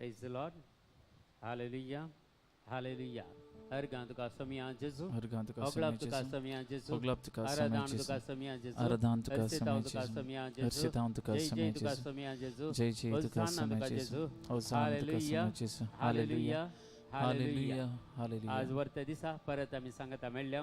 Praise the Lord. Hallelujah. Hallelujah. Argan tuka samya Jesu. Argan tuka Oglap samya tuka Jesu. samya Jesu. Oglap tuka samya Aradan Jesu. tuka samya Jesu. Aradan tuka Ersitaun samya tuka Jesu. samya Jesu. Ersitaun tuka Jai samya tuka Jesu. samya Jesu. Jai tuka Hosanna samya tuka Jesu. Jesu. Hosanna tuka Hallelujah. samya Jesu. Hallelujah. Hallelujah. Hallelujah. आज वर्त दिसा परत आम्ही सांगता मेळ्ळ्या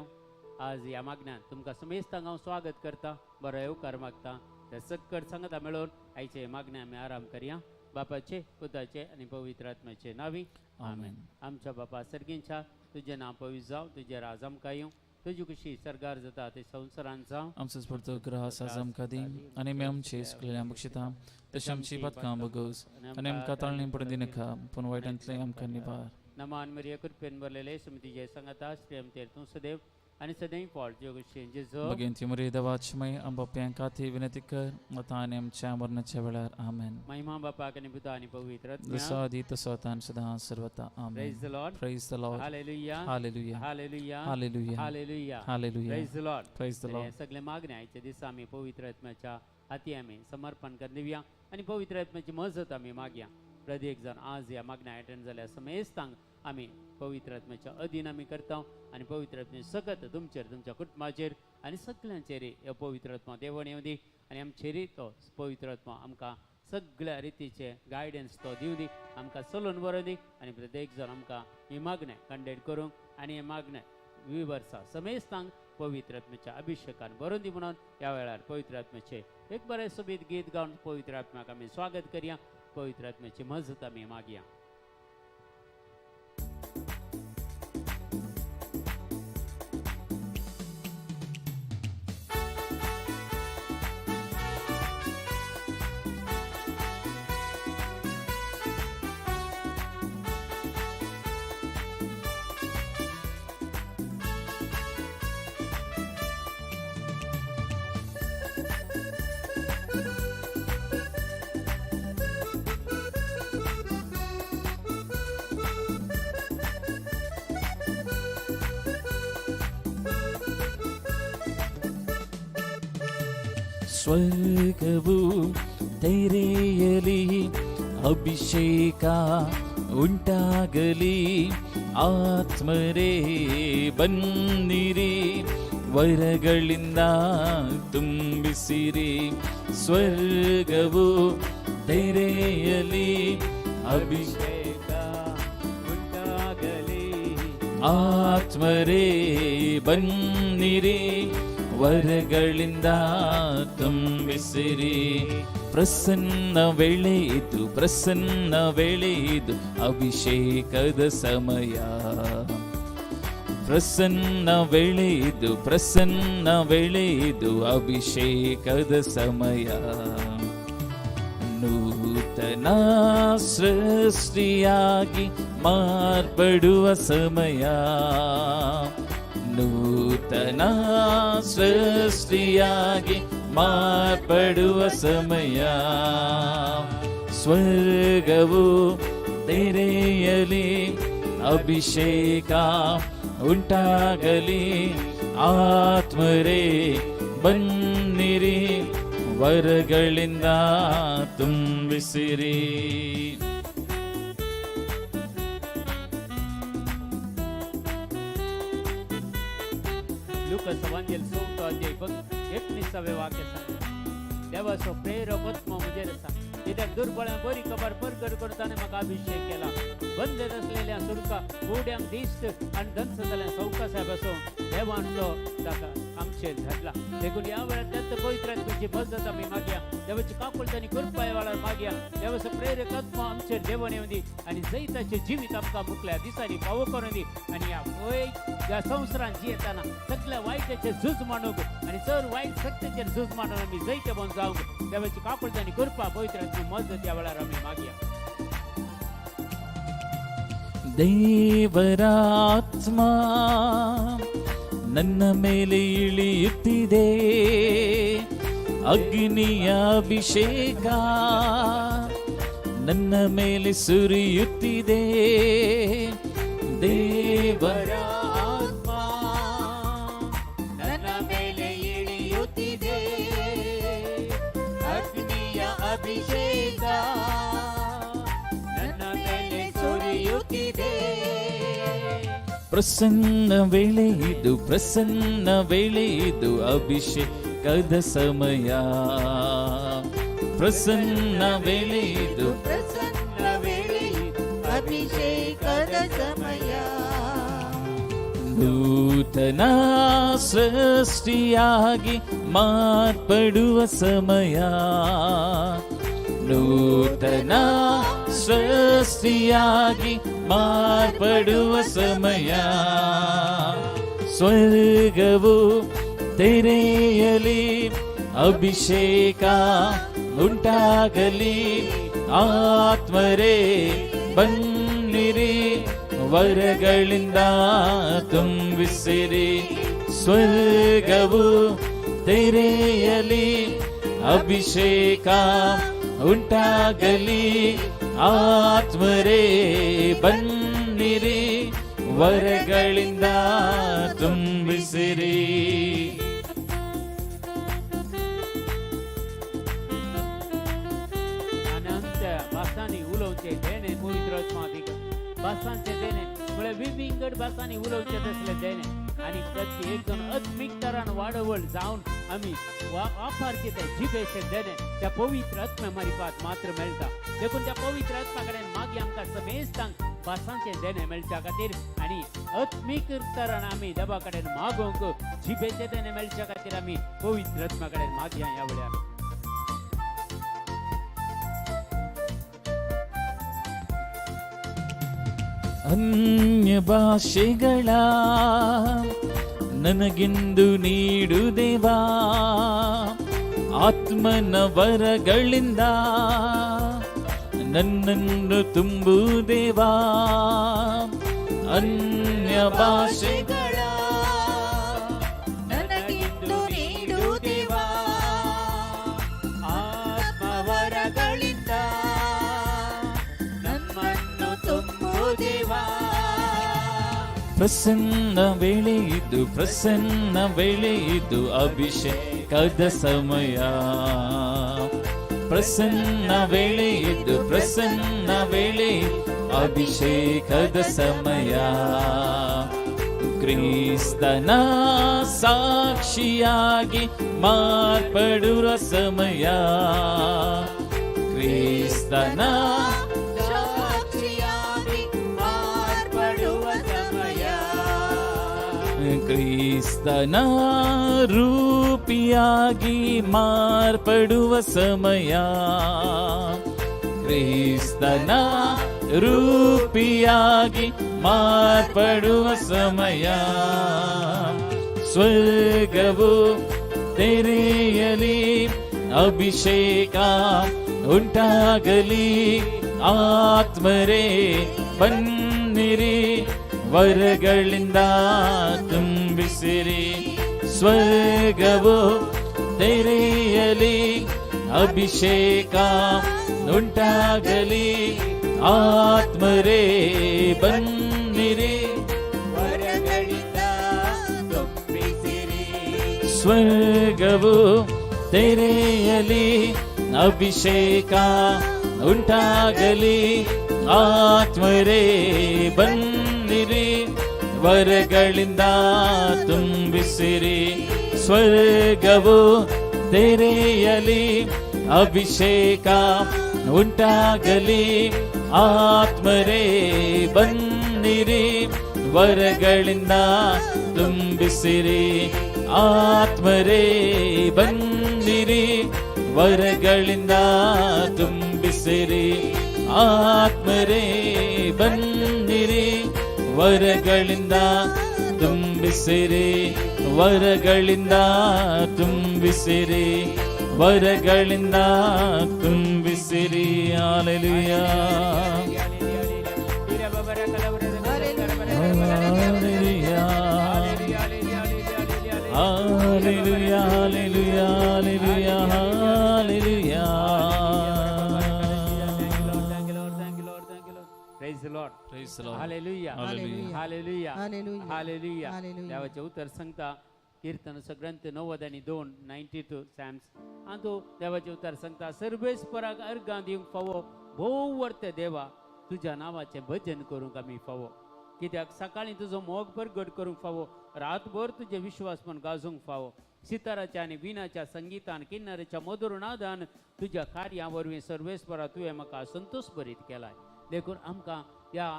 आज या मागण्यान तुमकां समेस्तांक हांव स्वागत करता बरो येवकार मागता त्या सकट सांगता मेळोन आयचे मागणे आमी आराम करया बापाचे पुताचे आनी पवित्र आत्म्याचे नावी आमेन. आमच्या बापा सर्गींच्या तुझे नाव पवित्र जावं तुझे राज आमकां येवं तुजी खुशी सरगार जाता ते संवसारान जावं आमचो स्पर्धो ग्रास आज आमकां दी आनी आमी आमचे सुकलेल्या बक्षिता तशें आमची बातकां बगोस आनी आमकां ताळणी पडून दिनाका पूण वायटांतले आमकां निबार. नमान मरिया कृपेन भरलेले समितीचे सांगता श्री आमचेर तूं सदैव आनी सदैव पॉट जोगशी जेजो भगिंती मरी दवाचमय आंबाप्यां खाती विनंती कर आता आनी आमच्या मरणाच्या वेळार आमेन. महिमा बापाक आनी पुता आनी पवित्र आत्म्या. जसो आदी तसो आता आनी सदां सर्वता आमेन. Praise the Lord. Praise the Lord. Hallelujah. Hallelujah. Hallelujah. Hallelujah. Hallelujah. Hallelujah. Praise the Lord. Praise the Lord. सगळे मागणे आयचे दिसा आमी पवित्र आत्म्याच्या हाती आमी समर्पण करून दिवया आनी पवित्र आत्म्याची मजत आमी मागया. प्रत्येक जण आज या मागण्या अटेंड जाल्या समेस्तांक आमी पवित्र आत्म्याच्या अधीन आमी करता आनी पवित्र आत्म्याची सगत तुमचेर तुमच्या कुटुंबाचेर आनी सगळ्यांचेर हे पवित्र आत्मा देवण येवं दी आनी आमचेर तो पवित्र आत्मा आमकां सगळ्या रितीचे गायडन्स तो दिवं दी आमकां चलोवन बरो दी आनी प्रत्येक जण आमकां ही मागणे कंडेक्ट करूंक आनी हे मागणे वर्सां समेस्तांक पवित्र आत्म्याच्या अभिषेकान बरोवन दी म्हणून ह्या वेळार पवित्र आत्म्याचे एक बरें सोबीत गीत गावन पवित्र आत्म्याक आमी स्वागत करया पवित्र आत्म्याची मजत आमी मागया. ಸ್ವರ್ಗವು ತೆರೆಯಲಿ ಅಭಿಷೇಕ ಉಂಟಾಗಲಿ ಆತ್ಮರೇ ಬನ್ನಿರಿ ವರಗಳಿಂದ ತುಂಬಿಸಿರಿ. ಸ್ವರ್ಗವು ತೆರೆಯಲಿ ಅಭಿಷೇಕ ಉಂಟಾಗಲಿ ಆತ್ಮರೇ ಬನ್ನಿರಿ ವರಗಳಿಂದ ತುಂಬಿಸಿರಿ. ಪ್ರಸನ್ನ ವೇಳೆ ಇದು ಪ್ರಸನ್ನ ವೇಳೆ ಇದು ಅಭಿಷೇಕದ ಸಮಯ. ಪ್ರಸನ್ನ ವೇಳೆ ಇದು ಪ್ರಸನ್ನ ವೇಳೆ ಇದು ಅಭಿಷೇಕದ ಸಮಯ. ನೂತನ ಸೃಷ್ಟಿಯಾಗಿ ಮಾರ್ಪಡುವ ಸಮಯ. ನೂತನ ಸೃಷ್ಟಿಯಾಗಿ ಮಾರ್ಪಡುವ ಸಮಯ. ಸ್ವರ್ಗವು ತೆರೆಯಲಿ ಅಭಿಷೇಕ ಉಂಟಾಗಲಿ ಆತ್ಮರೇ ಬನ್ನಿರಿ ವರಗಳಿಂದ ತುಂಬಿಸಿರಿ. लूकास एवांजेल 16 अध्याय 19 वाक्य सांगता देवाचो प्रेरक आत्मा म्हजेर आसा कित्याक दुर्बळांक बरी खबर परगट करताना म्हाका अभिषेक केला. बंद असलेल्या सुरका कोड्यांक दिश्ट आनी दंत जाल्ल्या सवकासा बसोवन देवान तो ताका आमचेर धाडला. देखून ह्या वेळार दत्त पवित्र आत्म्याची मजत आमी मागया. देवाची काकुळटांनी कृपा ह्या वेळार मागया. देवाचो प्रेरक आत्मा आमचेर देवण येवं दी आनी जैताचें जिवीत आमकां मुखल्या दिसांनी फावो करून दी आनी ह्या संवसारान जियेताना सगळ्या वायटाचेर झूज मांडूंक आनी चड वायट सत्याचेर झूज मांडून आमी जैत बन जावंक देवाची काकुळटांनी कृपा पवित्र आत्म्याची मजत ह्या वेळार आमी मागया. ದೇವರಾತ್ಮ ನನ್ನ ಮೇಲೆ ಇಳಿಯುತ್ತಿದೆ ಅಗ್ನಿಯ ಅಭಿಷೇಕ ನನ್ನ ಮೇಲೆ ಸುರಿಯುತ್ತಿದೆ. ದೇವರ ಆತ್ಮ ನನ್ನ ಮೇಲೆ ಇಳಿಯುತ್ತಿದೆ ಅಗ್ನಿಯ ಅಭಿಷೇಕ ನನ್ನ ಮೇಲೆ ಪ್ರಸನ್ನ ವೇಳೆ ಇದು, ಪ್ರಸನ್ನ ವೇಳೆ ಇದು, ಅಭಿಷೇಕದ ಸಮಯ. ಪ್ರಸನ್ನ ವೇಳೆ ಇದು, ಪ್ರಸನ್ನ ವೇಳೆ ಇದು, ಅಭಿಷೇಕದ ಸಮಯ. ನೂತನ ಸೃಷ್ಟಿಯಾಗಿ ಮಾರ್ಪಡುವ ಸಮಯ. ನೂತನ ಸೃಷ್ಟಿಯಾಗಿ ಮಾರ್ಪಡುವ ಸಮಯ. ಸ್ವರ್ಗವು ತೆರೆಯಲಿ, ಅಭಿಷೇಕ ಉಂಟಾಗಲಿ. ಆತ್ಮರೇ ಬನ್ನಿರಿ, ವರಗಳಿಂದ ತುಂಬಿಸಿರಿ. ಸ್ವರ್ಗವು ತೆರೆಯಲಿ, ಅಭಿಷೇಕ ಉಂಟಾಗಲಿ. ಆತ್ಮರೇ ಬನ್ನಿರಿ, ವರಗಳಿಂದ ತುಂಬಿಸಿರಿ. अनंत भासानी उलोवचे देणे पवित्र आत्मा अधिक भासांचे देणे मुळे विविंगड भासानी उलोवचे तसले देणे आणि प्रत्येक जण आत्मिक तरान वाढवळ जाऊन आम्ही वापर केले जिभेचे देणे त्या पवित्र आत्म्या मार्फत मात्र मेळटा. देखून त्या पवित्र आत्मा कडेन मागी आमकां समेस्तांक भासांचे देणे मेळच्या खातीर आणि आत्मिक तरान आमी देवा कडेन मागोवंक जिभेचे देणे मेळच्या खातीर आमी पवित्र आत्मा कडेन मागया ह्या वेळार. ಅನ್ಯ ಭಾಷೆಗಳ ನನಗೆಂದು ನೀಡು ದೇವಾ, ಆತ್ಮನ ವರಗಳಿಂದ ನನ್ನನ್ನು ತುಂಬು ದೇವಾ. ಅನ್ಯ ಭಾಷೆಗಳ ನನಗಿಂದು ನೀಡು ದೇವಾ, ಆತ್ಮವರಗಳಿಂದ ನಮ್ಮನ್ನು ತುಂಬು ದೇವಾ. ಪ್ರಸನ್ನ ವೇಳೆ ಇದು, ಪ್ರಸನ್ನ ವೇಳೆ ಇದು, ಅಭಿಷೇಕದ ಸಮಯ. ಪ್ರಸನ್ನ ವೇಳೆ ಇದು, ಪ್ರಸನ್ನ ವೇಳೆ, ಅಭಿಷೇಕದ ಸಮಯ. ಕ್ರಿಸ್ತನ ಸಾಕ್ಷಿಯಾಗಿ ಮಾರ್ಪಡುವ ಸಮಯ. ಕ್ರಿಸ್ತನ ಸಾಕ್ಷಿಯಾಗಿ ಮಾರ್ಪಡುವ ಸಮಯ. ಕ್ರಿಸ್ತನ ರೂಪಿಯಾಗಿ ಮಾರ್ಪಡುವ ಸಮಯ. ಕ್ರಿಸ್ತನ ರೂಪಿಯಾಗಿ ಮಾರ್ಪಡುವ ಸಮಯ. ಸ್ವರ್ಗವು ತೆರೆಯಲಿ, ಅಭಿಷೇಕ ಉಂಟಾಗಲಿ. ಆತ್ಮರೇ ಬನ್ನಿರಿ, ವರಗಳಿಂದ ತುಂಬಿಸಿರಿ. ಸ್ವರ್ಗವು ತೆರೆಯಲಿ, ಅಭಿಷೇಕ ಉಂಟಾಗಲಿ. ಆತ್ಮರೇ ಬನ್ನಿರಿ, ವರಗಳಿಂದ ತುಂಬಿಸಿರಿ. ಸ್ವರ್ಗವು ತೆರೆಯಲಿ, ಅಭಿಷೇಕ ಉಂಟಾಗಲಿ. ಆತ್ಮರೇ ಬನ್ನಿರಿ, ವರಗಳಿಂದ ತುಂಬಿಸಿರಿ. ಸ್ವರ್ಗವು ತೆರೆಯಲಿ, ಅಭಿಷೇಕ ಉಂಟಾಗಲಿ. ಆತ್ಮರೇ ಬನ್ನಿರಿ, ವರಗಳಿಂದ ತುಂಬಿಸಿರಿ. ಆತ್ಮರೇ ಬನ್ನಿರಿ, ವರಗಳಿಂದ ತುಂಬಿಸಿರಿ. ಆತ್ಮರೇ ಬನ್ನಿರಿ, ವರಗಳಿಂದ ತುಂಬಿಸಿರಿ. ವರಗಳಿಂದ ತುಂಬಿಸಿರಿ, ವರಗಳಿಂದ ತುಂಬಿಸಿರಿ. Hallelujah, hallelujah, hallelujah, hallelujah, hallelujah. Praise the Lord. Praise the Lord. Hallelujah. Hallelujah. Hallelujah. Hallelujah. Hallelujah. Hallelujah. देवाचे उतर सांगता कीर्तनाचो ग्रंथ 90 आणि 2 92 सॅम्स आणि देवाचे उतर सांगता सर्वेस्पराक अर्गां दिवंक फावो भोव वर्ते देवा तुझ्या नावाचे भजन करूंक आमी फावो. कित्याक सकाळी तुजो मोग परगट करूंक फावो, रातभर तुजे विश्वास पण गाजूंक फावो. सिताराच्या आनी विणाच्या संगीतान, किन्नराच्या मधुर नादान तुज्या कार्या वरवीं सर्वेस्परा तुवें म्हाका संतोष भरीत केलाय. देखून आमकां ह्या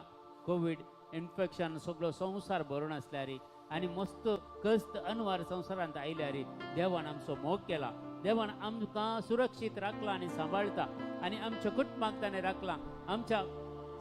कोविड इन्फेक्शन सगळो संवसार भरून आसल्यार आनी मस्त कस्त अनवार संवसारांत आयल्यार देवान आमचो मोग केला. देवान आमकां सुरक्षीत राखला आनी सांबाळटा आनी आमच्या कुटुंबाक ताणें राखला. आमच्या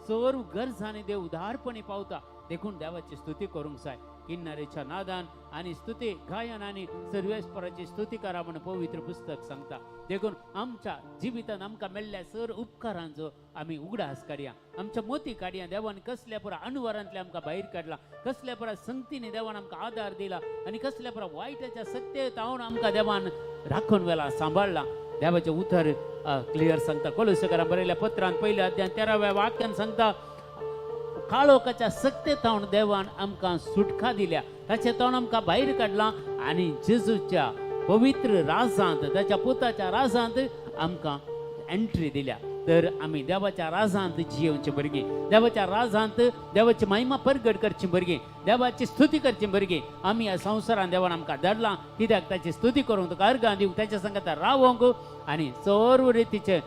सर्व गरजांनी देव उदारपणी पावता. देखून देवाची स्तुती करूंक जाय. किन्नरेच्या नादान आनी स्तुती गायन आनी सर्वेस्पराची स्तुती करा म्हण पवित्र पुस्तक सांगता. देखून आमच्या जिवितांत आमकां मेळ्ळ्या सर उपकारांचो आमी उगडास करया. आमच्या मोती काडया. देवान कसल्या पुरा अणवरांतले आमकां भायर काडला, कसल्या पुरा संगतीने देवान आमकां आदार दिला आनी कसल्या पुरा वायटाच्या सत्तेतावन आमकां देवान राखून व्हेला, सांबाळला. देवाचें उतर क्लियर सांगता. कोलोसेकारांक बरयल्या पत्रांत 1 अध्याय 13व्या वाक्यान सांगता, काळोखाच्या सत्तेतावन देवान आमकां सुटका दिल्या, ताचे तावन आमकां भायर काडला आनी जेजूच्या पवित्र राजांत, ताच्या पुताच्या राजांत आमकां एंट्री दिल्या. तर आमी देवाच्या राजांत जियोवचे भुरगीं, देवाच्या राजांत देवाची महिमा परगट करची भुरगीं, देवाची स्तुती करची भुरगीं. आमी ह्या संवसारान देवान आमकां धाडलां, कित्याक ताची स्तुती करूंक, ताका अर्गां दिवंक, ताच्या संगत रावोंक आनी सर्व रितीचे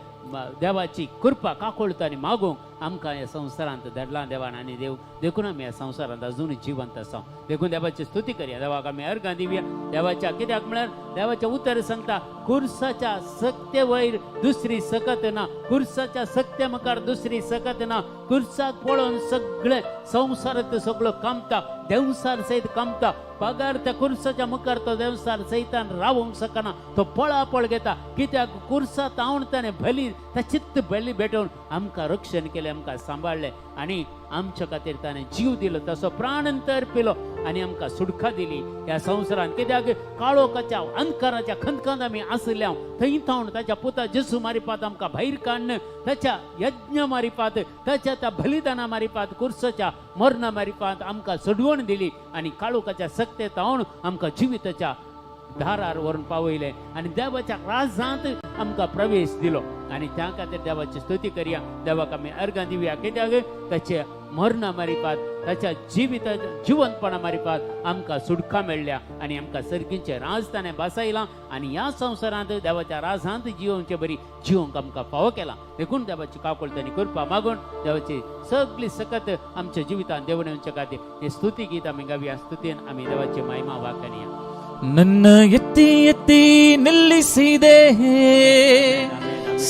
देवाची कृपा काकोळतानी मागूंक आमकां ह्या संवसारांत धाडलां देवान. आनी देव देखून आमी ह्या संवसारांत अजून जिवंत आसा. देखून देवाची स्तुती करया, देवाक आमी अर्गां दिवया. देवाच्या कित्याक म्हळ्यार देवाचें उतर सांगता, कुर्साच्या सक्ते वयर दुसरी सकत ना, कुर्साच्या सक्ते मुखार दुसरी सकत ना. कुर्साक पळोवन सगळे संवसारांत सगळो कामता, देवसार सयत कामता. पगार त्या कुर्साच्या मुखार तो देवसार सैतान रावूंक शकना, तो पळापळ घेता. कित्याक कुर्सा तावन ताणें भली त्या चित्त बली भेटून आमकां रक्षण केलें, आमकां सांबाळलें आनी आमच्या खातीर ताणें जीव दिलो, तसो प्राणंतर पिलो आनी आमकां सुटका दिली ह्या संवसारांत. कित्याक काळोखाच्या अंधकाराच्या खंतकांत आमी आसल्या, थंय थावन ताच्या पुता जेजू मारिपात आमकां भायर काडन, ताच्या यज्ञ मारिपात, ताच्या त्या बलिदाना मारिपात, कुर्साच्या मरणा मारिपात आमकां सोडवण दिली आनी काळोखाच्या सक्ते तावन आमकां जिविताच्या दारार व्हरून पावयले आनी देवाच्या राजांत आमकां प्रवेश दिलो. आनी त्या खातीर देवाची स्तुती करया, देवाक आमी अर्गां दिवया. कित्याक ताचे मरणा मारिपात, ताच्या जिवंतपणा मारिपात आमकां सुटका मेळ्ळ्या आनी आमकां सर्गीचें राज ताणें बसयलां आनी ह्या संवसारांत देवाच्या राजांत जिवोवचे बरी जिवोवंक आमकां फावो केला. देखून देवाची काकोळतानी कृपा मागून देवाची सगळी सकत आमच्या जिवितांत देवून येवचे खातीर हे स्तुती गीत आमी गावया. स्तुतीन आमी देवाची महिमा वाकनिया. ನನ್ನ ಎತ್ತಿ ಎತ್ತಿ ನಿಲ್ಲಿಸಿದೆ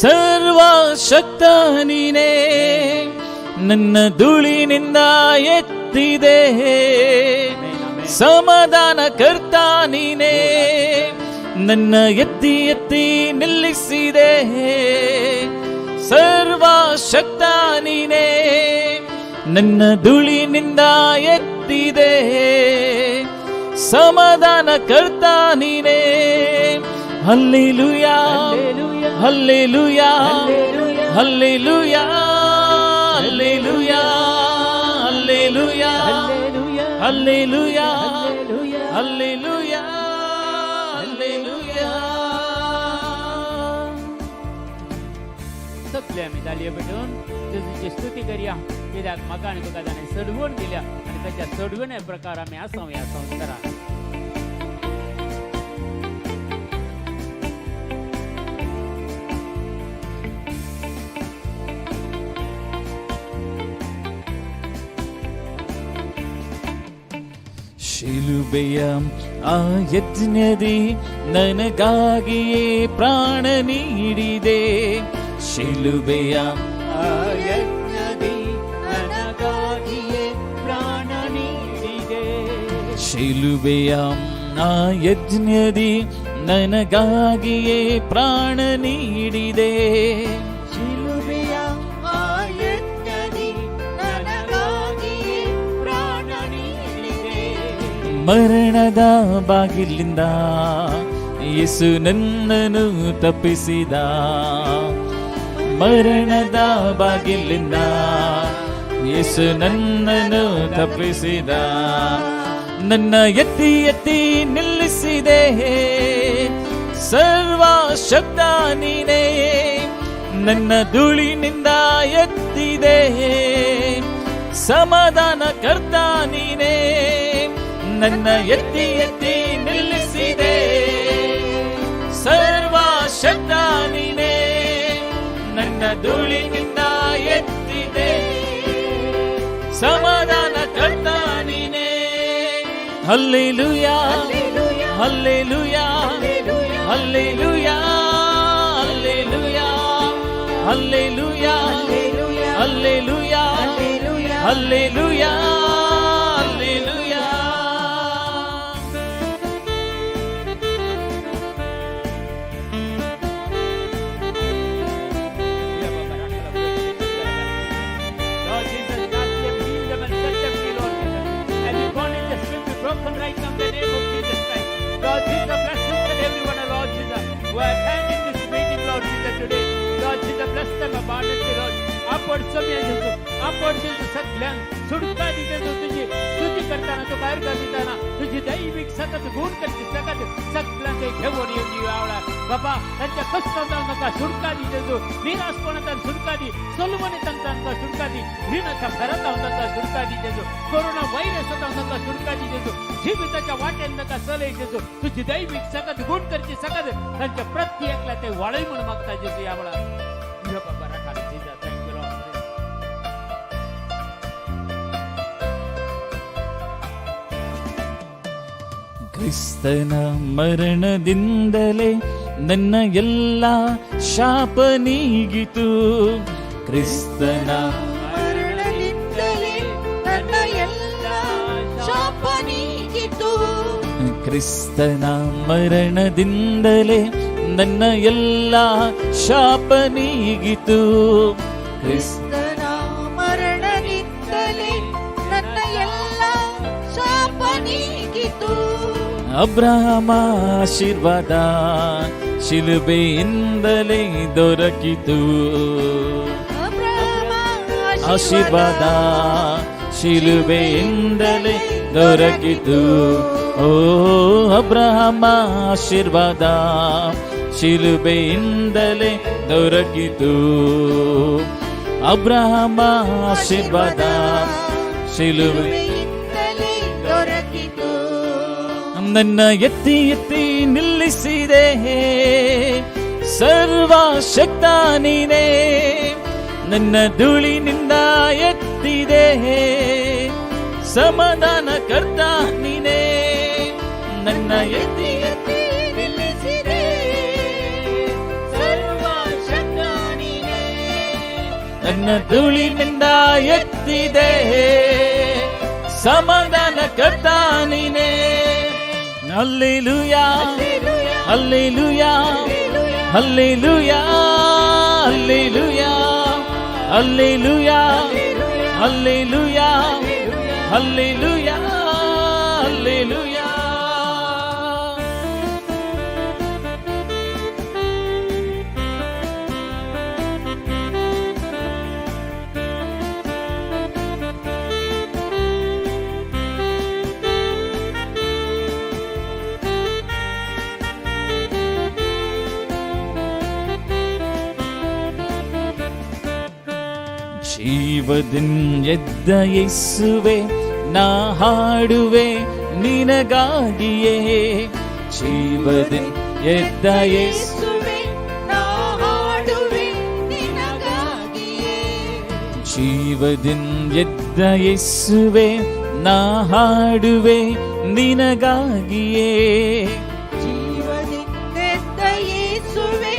ಸರ್ವಶಕ್ತ ನೀನೇ, ನನ್ನ ಧೂಳಿನಿಂದ ಎತ್ತಿದೆ ಸಮಾಧಾನ ಕರ್ತ ನೀನೇ. ನನ್ನ ಎತ್ತಿ ಎತ್ತಿ ನಿಲ್ಲಿಸಿದೆ ಸರ್ವಶಕ್ತ ನೀನೇ, ನನ್ನ ಧೂಳಿನಿಂದ ಎತ್ತಿದೆ ಸಮಾಧಾನ ಕರ್ತ ನೀನೇ. Hallelujah hallelujah hallelujah hallelujah hallelujah hallelujah hallelujah hallelujah. सगळे आमी तालयो पेटोवन जेजूची स्तुती करया. कित्याक म्हाका आनी तुका ताणें सडवण दिल्या आनी ताच्या सडवणे प्रकार आमी आसां ह्या संवसारांत. ಶಿಲುಬೆಯ ಆ ಯಜ್ಞದಿ ನನಗಾಗಿಯೇ ಪ್ರಾಣ ನೀಡಿದೆ, ಶಿಲುಬೆಯ ಆ ಯಜ್ಞದಿ ನನಗಾಗಿಯೇ ಪ್ರಾಣ ನೀಡಿದೆ, ಶಿಲುಬೆಯ ಆ ಯಜ್ಞದಿ ನನಗಾಗಿಯೇ ಪ್ರಾಣ ನೀಡಿದೆ. ಶಿಲುಬೆಯ ಆ ಯಜ್ಞದಿ ನನಗಾಗಿಯೇ ಪ್ರಾಣ ನೀಡಿದೆ. ಮರಣದ ಬಾಗಿಲಿಂದ ಯೇಸು ನನ್ನನ್ನು ತಪ್ಪಿಸಿದ, ಮರಣದ ಬಾಗಿಲಿಂದ ಯೇಸು ನನ್ನನ್ನು ತಪ್ಪಿಸಿದ. ನನ್ನ ಎತ್ತಿ ಎತ್ತಿ ನಿಲ್ಲಿಸಿದೆ ಸರ್ವಶಕ್ತ ನೀನೇ, ನನ್ನ ಧೂಳಿನಿಂದ ಎತ್ತಿದೆ ಸಮಾಧಾನ ಕರ್ತ ನೀನೇ, ನನ್ನ ಎತ್ತಿ ಎತ್ತಿ ನಿಲ್ಲಿಸಿದೆ. ಸರ್ವಶಕ್ತ ನೀನೇ, ನನ್ನ ಧೂಳಿನಿಂದ ಎತ್ತಿದೆ. ಸಮಾಧಾನ ಕರ್ತ ನೀನೇ. Hallelujah hallelujah hallelujah hallelujah hallelujah hallelujah hallelujah hallelujah. Lord Jesus, God, we have healed them and set them free, Lord Jesus. And we born in the spirit be broken right now in the name of Jesus Christ. Lord Jesus, bless each and everyone, Lord Jesus, who are attending this meeting, Lord Jesus, today. Lord Jesus, bless them abundantly, Lord. आपण समयाचं आपण जे सगळ्यां सुटका दिते तुझी स्तुती करताना तो बाहेर करताना तुझी दैविक सतत गुण करते सगळं सगळ्यांचे घेऊन येऊन आवडा बाबा. त्यांच्या कष्टांचा नका सुटका दिते जो निराशपणाचा सुटका दी, सोलमने तंत्रांचा सुटका दी, ऋणाच्या भरात होता सुटका दिते जो, कोरोना व्हायरस होता नका सुटका दिते जो, जीविताच्या वाटेन नका सले जो तुझी दैविक सगळं गुण करते सगळं त्यांच्या प्रत्येकला ते वाळी म्हणून मागता जेसू आवडा. बाबा राखा जीजा. Thank you Lord. ಕ್ರಿಸ್ತನ ಮರಣದಿಂದಲೇ ನನ್ನ ಎಲ್ಲ ಶಾಪ ನೀಗಿತು. ಕ್ರಿಸ್ತನ ಮರಣದಿಂದಲೇ ನನ್ನ ಎಲ್ಲ ಶಾಪ ನೀಗಿತು. ಕ್ರಿಸ್ತನ ಮರಣದಿಂದಲೇ ನನ್ನ ಎಲ್ಲ ಶಾಪ ನೀಗಿತು. ಕ್ರಿಸ್ತನ ಮರಣದಿಂದಲೇ ನನ್ನ ಎಲ್ಲ ಶಾಪ ನೀಗಿತು. ಅಬ್ರಹಾಮ ಆಶೀರ್ವಾದ ಶಿಲುಬೆಯಿಂದಲೇ ದೊರಕಿತು. ಆಶೀರ್ವಾದ ಶಿಲುಬೆಯಿಂದಲೇ ದೊರಕಿತು. ಓ ಅಬ್ರಹಾಮ ಆಶೀರ್ವಾದ ಶಿಲುಬೆಯಿಂದಲೇ ದೊರಕಿತು. ಅಬ್ರಹಾಮ ಆಶೀರ್ವಾದ ಶಿಲುಬೆಯಿಂದಲೇ ದೊರಕಿತು. ನನ್ನ ಎತ್ತಿ ಎತ್ತಿ ನಿಲ್ಲಿಸಿದೆ. ಸರ್ವಶಕ್ತ ನೀನೇ, ನನ್ನ ಧೂಳಿನಿಂದ ಎತ್ತಿದೆ. ಸಮಾಧಾನ ಕರ್ತ ನೀನೇ, ನನ್ನ ಎತ್ತಿ ಎತ್ತಿ ನಿಲ್ಲಿಸಿದೆ. ಸರ್ವಶಕ್ತ ನೀನೇ, ನನ್ನ ಧೂಳಿನಿಂದ ಎತ್ತಿದೆ. ಸಮಾಧಾನ ಕರ್ತ ನೀನೇ. Hallelujah hallelujah hallelujah hallelujah hallelujah hallelujah hallelujah hallelujah. ಜೀವದಿನ್ ಎದ್ದ ಯೇಸುವೆ, ನಾ ಹಾಡುವೆ ನಿನಗಾಗಿಯೇ. ಜೀವದಿನ್ ಎದ್ದ ಯೇಸುವೆ, ನಾ ಹಾಡುವೆ ನಿನಗಾಗಿಯೇ. ಜೀವದಿನ್ ಎದ್ದ ಯೇಸುವೆ, ನಾ ಹಾಡುವೆ ನಿನಗಾಗಿಯೇ. ಜೀವದಿಂದೆದ್ದ ಯೇಸುವೆ,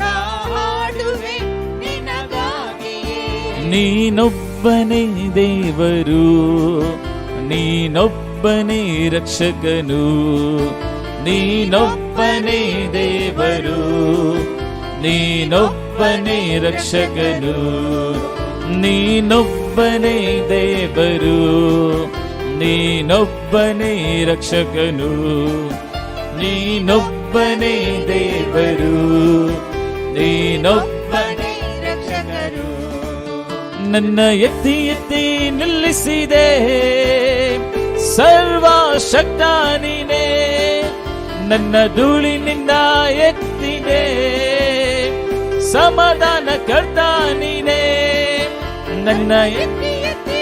ನಾ ಹಾಡುವೆ ನಿನಗಾಗಿಯೇ. ನೀನೊಬ್ಬನೇ ದೇವರು, ನೀನೊಬ್ಬನೇ ರಕ್ಷಕನು. ನೀನೊಬ್ಬನೇ ದೇವರು, ನೀನೊಬ್ಬನೇ ರಕ್ಷಕನು. ನೀನೊಬ್ಬನೇ ದೇವರು, ನೀನೊಬ್ಬನೇ ರಕ್ಷಕನು. ನೀನೊಬ್ಬನೇ ದೇವರು, ನೀನೊಬ್ಬನೇ ರಕ್ಷಕರು. ನನ್ನ ಎತ್ತಿ ಎತ್ತಿ ನಿಲ್ಲಿಸಿದೆ. ಸರ್ವಶಕ್ತ ನೀನೇ, ನನ್ನ ಧೂಳಿನಿಂದ ಎತ್ತಿದೆ. ಸಮಾಧಾನ ಕರ್ತ ನೀನೇ, ನನ್ನ ಎತ್ತಿ ಎತ್ತಿ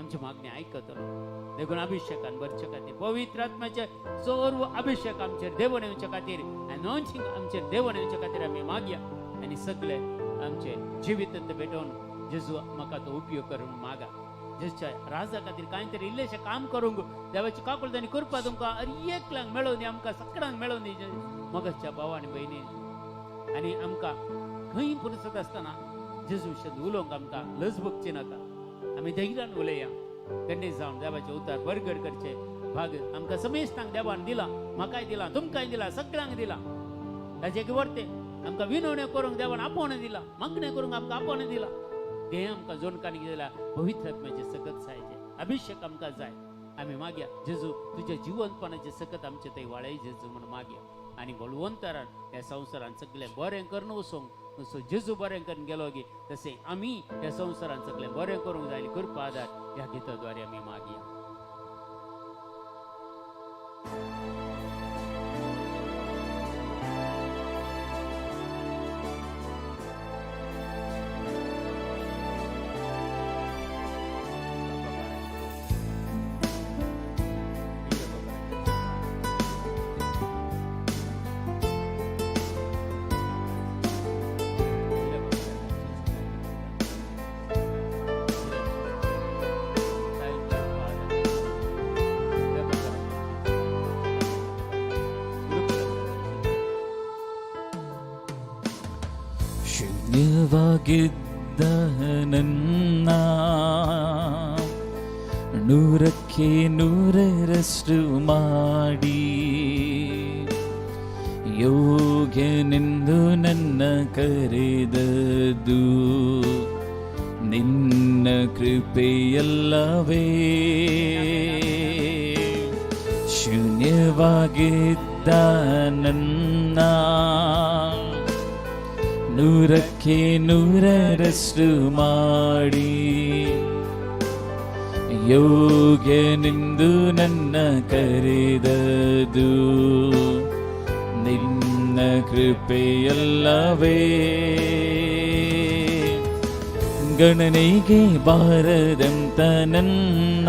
आमची मागणी ऐकत राहो. देखून अभिषेकान भरचे खातीर पवित्र आत्म्याचे सर्व अभिषेक आमचेर देवून येवचे खातीर अनॉइंटिंग आमचेर देवून येवचे खातीर आमी मागया. आनी सगळे आमचे जिवीत भेटोवन जेजू म्हाका तो उपयोग करून मागा. जेच्या राजा खातीर कांय तरी इल्लेशें काम करूंक देवाची काकुळटांनी करपा तुमकां एकल्यांक मेळोवन दी, आमकां सगळ्यांक मेळोवन दी मोगाच्या भावा आनी भयणी. आनी आमकां खंय फुरसत आसतना जेजू विशीं उलोवंक आमकां लज भोगची नाका. आमी धैर्यान उलया, खंडीत जावन देवाचे उतार बरगड करचे भाग आमकां समेस्तांक देवान दिला. म्हाकाय दिला, तुमकांय दिला, सगळ्यांक दिला. ताचे वर्ते आमकां विनवण्यो करूंक देवान आपोवणें दिला, मागणें करूंक आमकां आपोवणें दिला. ते आमकां जोडकांनी दिला. पवित्र आत्म्याचे सकत जायचे अभिषेक आमकां जाय. आमी मागया जेजू तुज्या जिवंतपणाचे सकत आमचे थंय वाडय जेजू म्हण मागया. आनी बळवंतरान ह्या संवसारान सगळें बरें करून वचोंक जसो जेजू बरें करून गेलो गे तशें आमी ह्या संवसारान सगळें बरें करूंक जाय. कृपा आदार ह्या गिताद्वारे आमी मागया. ಶೂನ್ಯವಾಗಿದ್ದ ನನ್ನ ನೂರಕ್ಕೆ ನೂರರಷ್ಟು ಮಾಡಿ ಯೋಗ್ಯನೆಂದು ನನ್ನ ಕರೆದದು ನಿನ್ನ ಕೃಪೆಯಲ್ಲವೇ. ಶೂನ್ಯವಾಗಿದ್ದ ನನ್ನ ನೂರಕ್ಕೆ ನೂರರಷ್ಟು ಮಾಡಿ ಯೋಗ್ಯನೆಂದು ನನ್ನ ಕರೆದದು ನಿನ್ನ ಕೃಪೆಯಲ್ಲವೇ. ಗಣನೆಗೆ ಬಾರದಂತ ನನ್ನ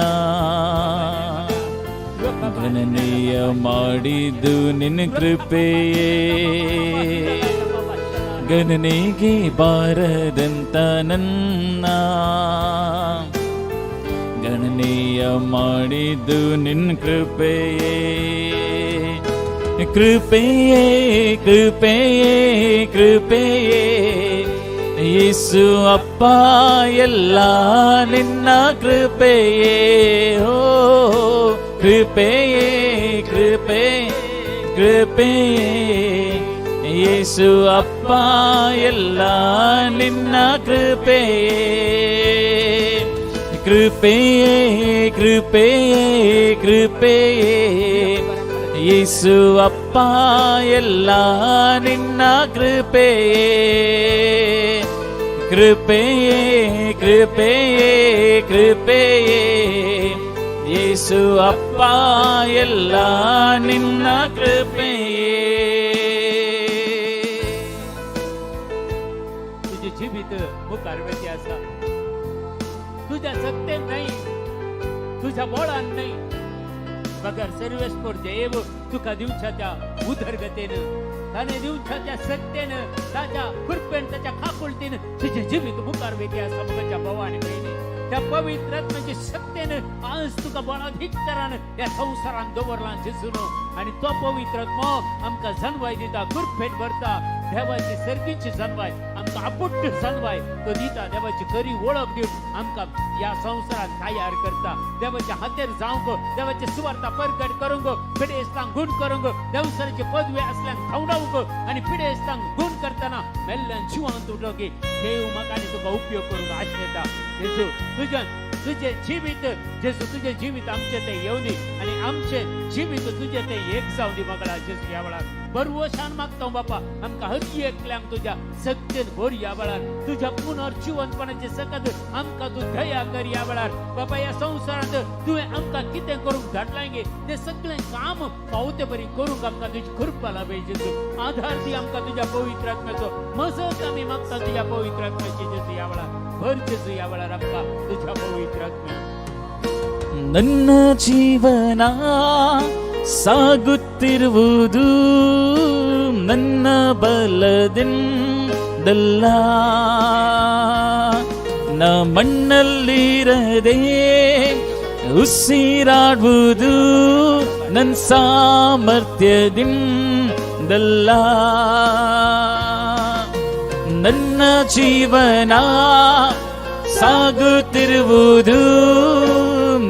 ಗಣನೆಯ ಮಾಡಿದ್ದು ನಿನ್ನ ಕೃಪೆಯೇ. ಗಣನೆಗೆ ಬಾರದಂತ ನನ್ನ ಗಣನೆಯ ಮಾಡಿದ್ದು ನಿನ್ನ ಕೃಪೆಯೇ. ಕೃಪೆಯೇ ಕೃಪೆಯೇ ಕೃಪೆಯೇ ಯೇಸು ಅಪ್ಪ ಎಲ್ಲ ನಿನ್ನ ಕೃಪೆಯೇ. ಓ ಕೃಪೆಯೇ ಕೃಪೆ ಕೃಪೆಯೇ ಯೇಸು ಅಪ್ಪ ಎಲ್ಲ ನಿನ್ನ ಕೃಪೆಯೇ. ಕೃಪೆಯೇ ಕೃಪೆಯೇ ಕೃಪೆಯೇ ಯೇಸು ಅಪ್ಪ ಎಲ್ಲ ನಿನ್ನ ಕೃಪೆಯೇ. ಕೃಪೆಯೇ ಕೃಪೆಯೇ ಕೃಪೆಯೇ ಯೇಸು ಅಪ್ಪ ಎಲ್ಲ ನಿನ್ನ ಕೃಪೆಯೇ. जीवित मुखार वेती आसा. तुझ्या सत्तेन नाही, तुझ्या बळान नाही, मगर सर्वेस्वर देव तुका दिवच्या त्या उदरगतेन ताने दिवच्या त्या सत्तेन ताच्या कृपेन ताच्या खाकुलतीन तुझे जीवित मुखार वेती आसा. मुखाच्या भवानी बहिणी त्या पवित्र आत्म्याची सत्तेन आज तुका बळाधिक तरान या संसारान दवरला जेजून. आणि तो पवित्र आत्मा आमकां जाणवाय दिता, कृपेन भरता. देवाची सर्गीची जाणवाय आमकां आपुट्ट जाणवाय तो दिता. देवाची खरी वळख दिवन आमकां या संवसारात तयार करता. देवाच्या हातेर जावंक, देवाची सुवार्ता परगट करूंक, पिडेस्तांक गुण करूंक, देवसराची पदवी असल्यान थांबवूंक आणि पिडेस्तांक गुण करताना मेल्ल्यान जिवांत उठोवंक देव म्हाका आनी तुका उपयोग करूंक आशेता. जेजू तुझे जीवित, जेजू तुझे जीवित आमचे ते येवं दी आणि आमचे जीवित तुझे ते एक जावं दी. म्हाका जेजू ह्या वेळार बरवशान मागता बापा आमकां हर एकल्यांक तुज्या सत्तेन भर ह्या वेळार. तुझ्या पुनर्जीवनपणाचे सकत आमकां तूं दया कर ह्या वेळार. बापा ह्या संवसारांत तुवें आमकां कितें करूंक धाडलां गे तें सगळें काम पावते बरी करूंक आमकां तुजी कृपा लाभे. जेजू आधार दी आमकां तुज्या पवित्र आत्म्याचो. मजत आमी मागता तुज्या पवित्र आत्म्याची. जेजू ह्या वेळार भर जेजू ह्या वेळार आमकां तुज्या पवित्र आत्म्यान ನನ್ನ ಜೀವನ ಸಾಗುತ್ತಿರುವುದು ನನ್ನ ಬಲದಿಂದಲ್ಲ, ನ ಮಣ್ಣಲ್ಲಿರದೆ ಉಸಿರಾಡುವುದು ನನ್ನ ಸಾಮರ್ಥ್ಯದಿಂದಲ್ಲ. ನನ್ನ ಜೀವನ ಸಾಗುತ್ತಿರುವುದು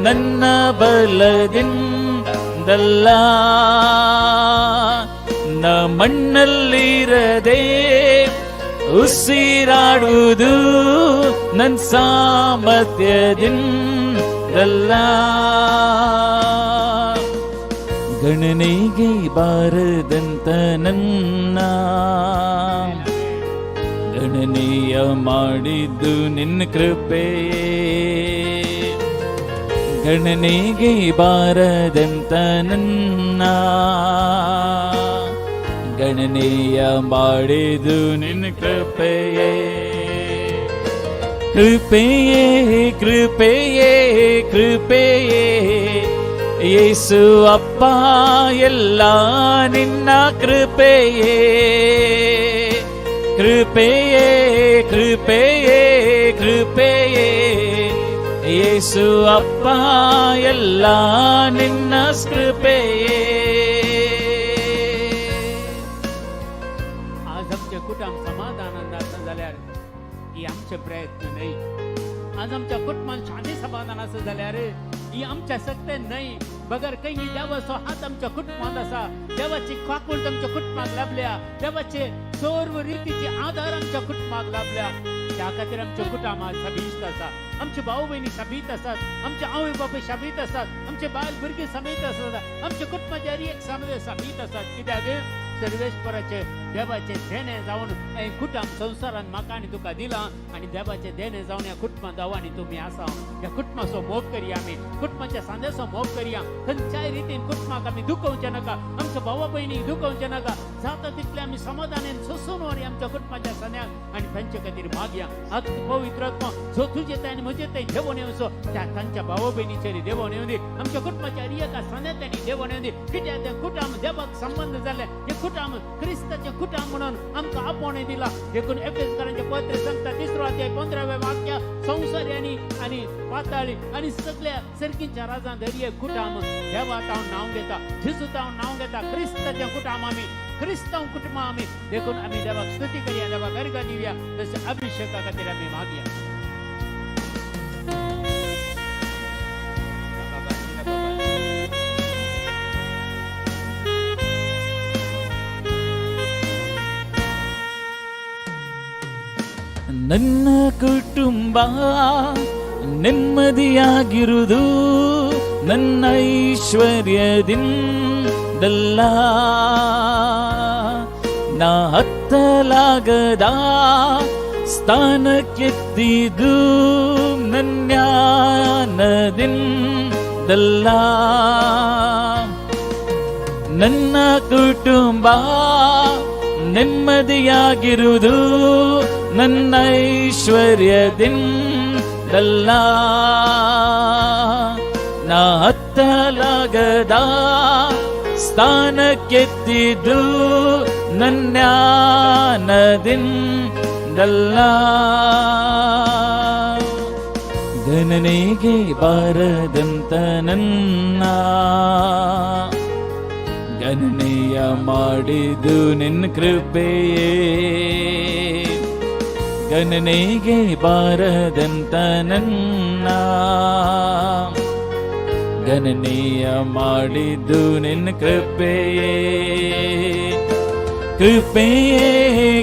ನನ್ನ ಬಲದಿಂದಲ್ಲ, ನ ಮಣ್ಣಲ್ಲಿರದೆ ಉಸಿರಾಡುವುದು ನನ್ನ ಸಾಮರ್ಥ್ಯದಿಂದಲ್ಲ. ಗಣನೆಗೆ ಬಾರದಂತ ನನ್ನ ಗಣನೀಯ ಮಾಡಿದ್ದು ನಿನ್ನ ಕೃಪೆಯೇ, ಗಣನೆಗೆ ಬಾರದಂತ ನನ್ನ ಗಣನೀಯ ಮಾಡಿದ್ದು ನಿನ್ನ ಕೃಪೆಯೇ. ಕೃಪೆಯೇ ಕೃಪೆಯೇ ಕೃಪೆಯೇ ಯೇಸು ಅಪ್ಪ, ಎಲ್ಲ ನಿನ್ನ ಕೃಪೆಯೇ. ಕೃಪೆಯೇ ಕೃಪೆಯೇ ಕೃಪೆಯೇ ಯೇಸು ಅಪ್ಪ, ಎಲ್ಲ ನಿನ್ನ ಕೃಪೆಯೇ. आज आमचे कुटुंब समाधानात झाल्यार ही आमचे प्रयत्न नाही. आज आमच्या कुटुंबात शांती समाधानाचं झाल्यार ही आमच्या सत्य नाही. बगर काही देवाचो हात आमच्या कुटुंबात असा, देवाची काकूळ आमच्या कुटुंबात लाभल्या, देवाचे सर्व रीतीचे आधार आमच्या कुटुंबात लाभल्या. त्या खातीर आमच्या कुटुंबात सभीत आसा, आमचे भाऊ बहिणी सभीत असतात, आमचे आवय बापूय सभीत असतात, आमचे बाल भुरगे सभीत असतात, आमच्या कुटुंबाच्या एक सामने सभीत असतात. कित्याक सर्वेश्वराचे देवाचे देणे जाऊन हे कुटुंब संसारान म्हाका आनी तुका दिला, आणि देवाचे देणे जाऊन या कुटुंबात जाऊ आणि तुम्ही आसा. या कुटुंबाचो मोग करूया, आमी कुटुंबाच्या सांद्याचो मोग करूया. खंयच्याय रितीन कुटुंबाक आमी दुखोवचे नाका, आमच्या भावा भयणीक दुखोवचे नाका. जाता तितले आमी समाधानान सोसून व्हरया आमच्या कुटुंबाच्या सण्याक आणि तांचे खातीर मागया. आज पवित्र आत्मा जो तुजे ताई आणि म्हजे ताई देवून येवचो, त्या तांच्या भावा भयणीचेर देवून येवं दी, आमच्या कुटुंबाच्या एका सण्यात तांणी देवून येवं दी. कित्याक ते कुटुंब देवाक संबंध जाले, हे कुटुंब क्रिस्ताचे कुटुंब म्हणून आमकां आपोवण दिला. देखून एफेसकारांचे पत्र सांगता 3रो अध्याय 15वें वाक्य, संसारी आणि पाताळी आणि सगळ्या सर्कींच्या राजां धरी कुटुंब देवाक हांव नांव घेता, जेजूत हांव नांव घेता. क्रिस्ताचे कुटुंब आमी, क्रिस्तांव कुटुंब आमी. देखून आमी देवाक स्तुती करूया, देवाक अर्घ दिवया, तसे अभिषेका खातीर आमी मागया. ನನ್ನ ಕುಟುಂಬ ನೆಮ್ಮದಿಯಾಗಿರುವುದು ನನ್ನ ಐಶ್ವರ್ಯದಿಂದಲ್ಲ, ನಾ ಹತ್ತಲಾಗದ ಸ್ಥಾನಕ್ಕೆತ್ತಿದ್ದು ನನ್ನ ಜ್ಞಾನದಿಂದಲ್ಲ. ನನ್ನ ಕುಟುಂಬ ನೆಮ್ಮದಿಯಾಗಿರುವುದು ನನ್ನ ಐಶ್ವರ್ಯದಿಂದಲ್ಲ, ನಾ ಹತ್ತಲಾಗದ ಸ್ಥಾನಕ್ಕೆತ್ತಿದ್ದು ನನ್ನ ಜ್ಞಾನದಿಂದಲ್ಲ. ಗಣನೆಗೆ ಬಾರದಂತ ನನ್ನ ಗಣನೆಯ ಮಾಡಿದು ನಿನ್ನ ಕೃಪೆಯೇ, ಗಣನೆಗೆ ಬಾರದಂತ ನನ್ನ ಗಣನೆಯ ಮಾಡಿದ್ದು ನಿನ್ನ ಕೃಪೆಯೇ. ಕೃಪೆಯೇ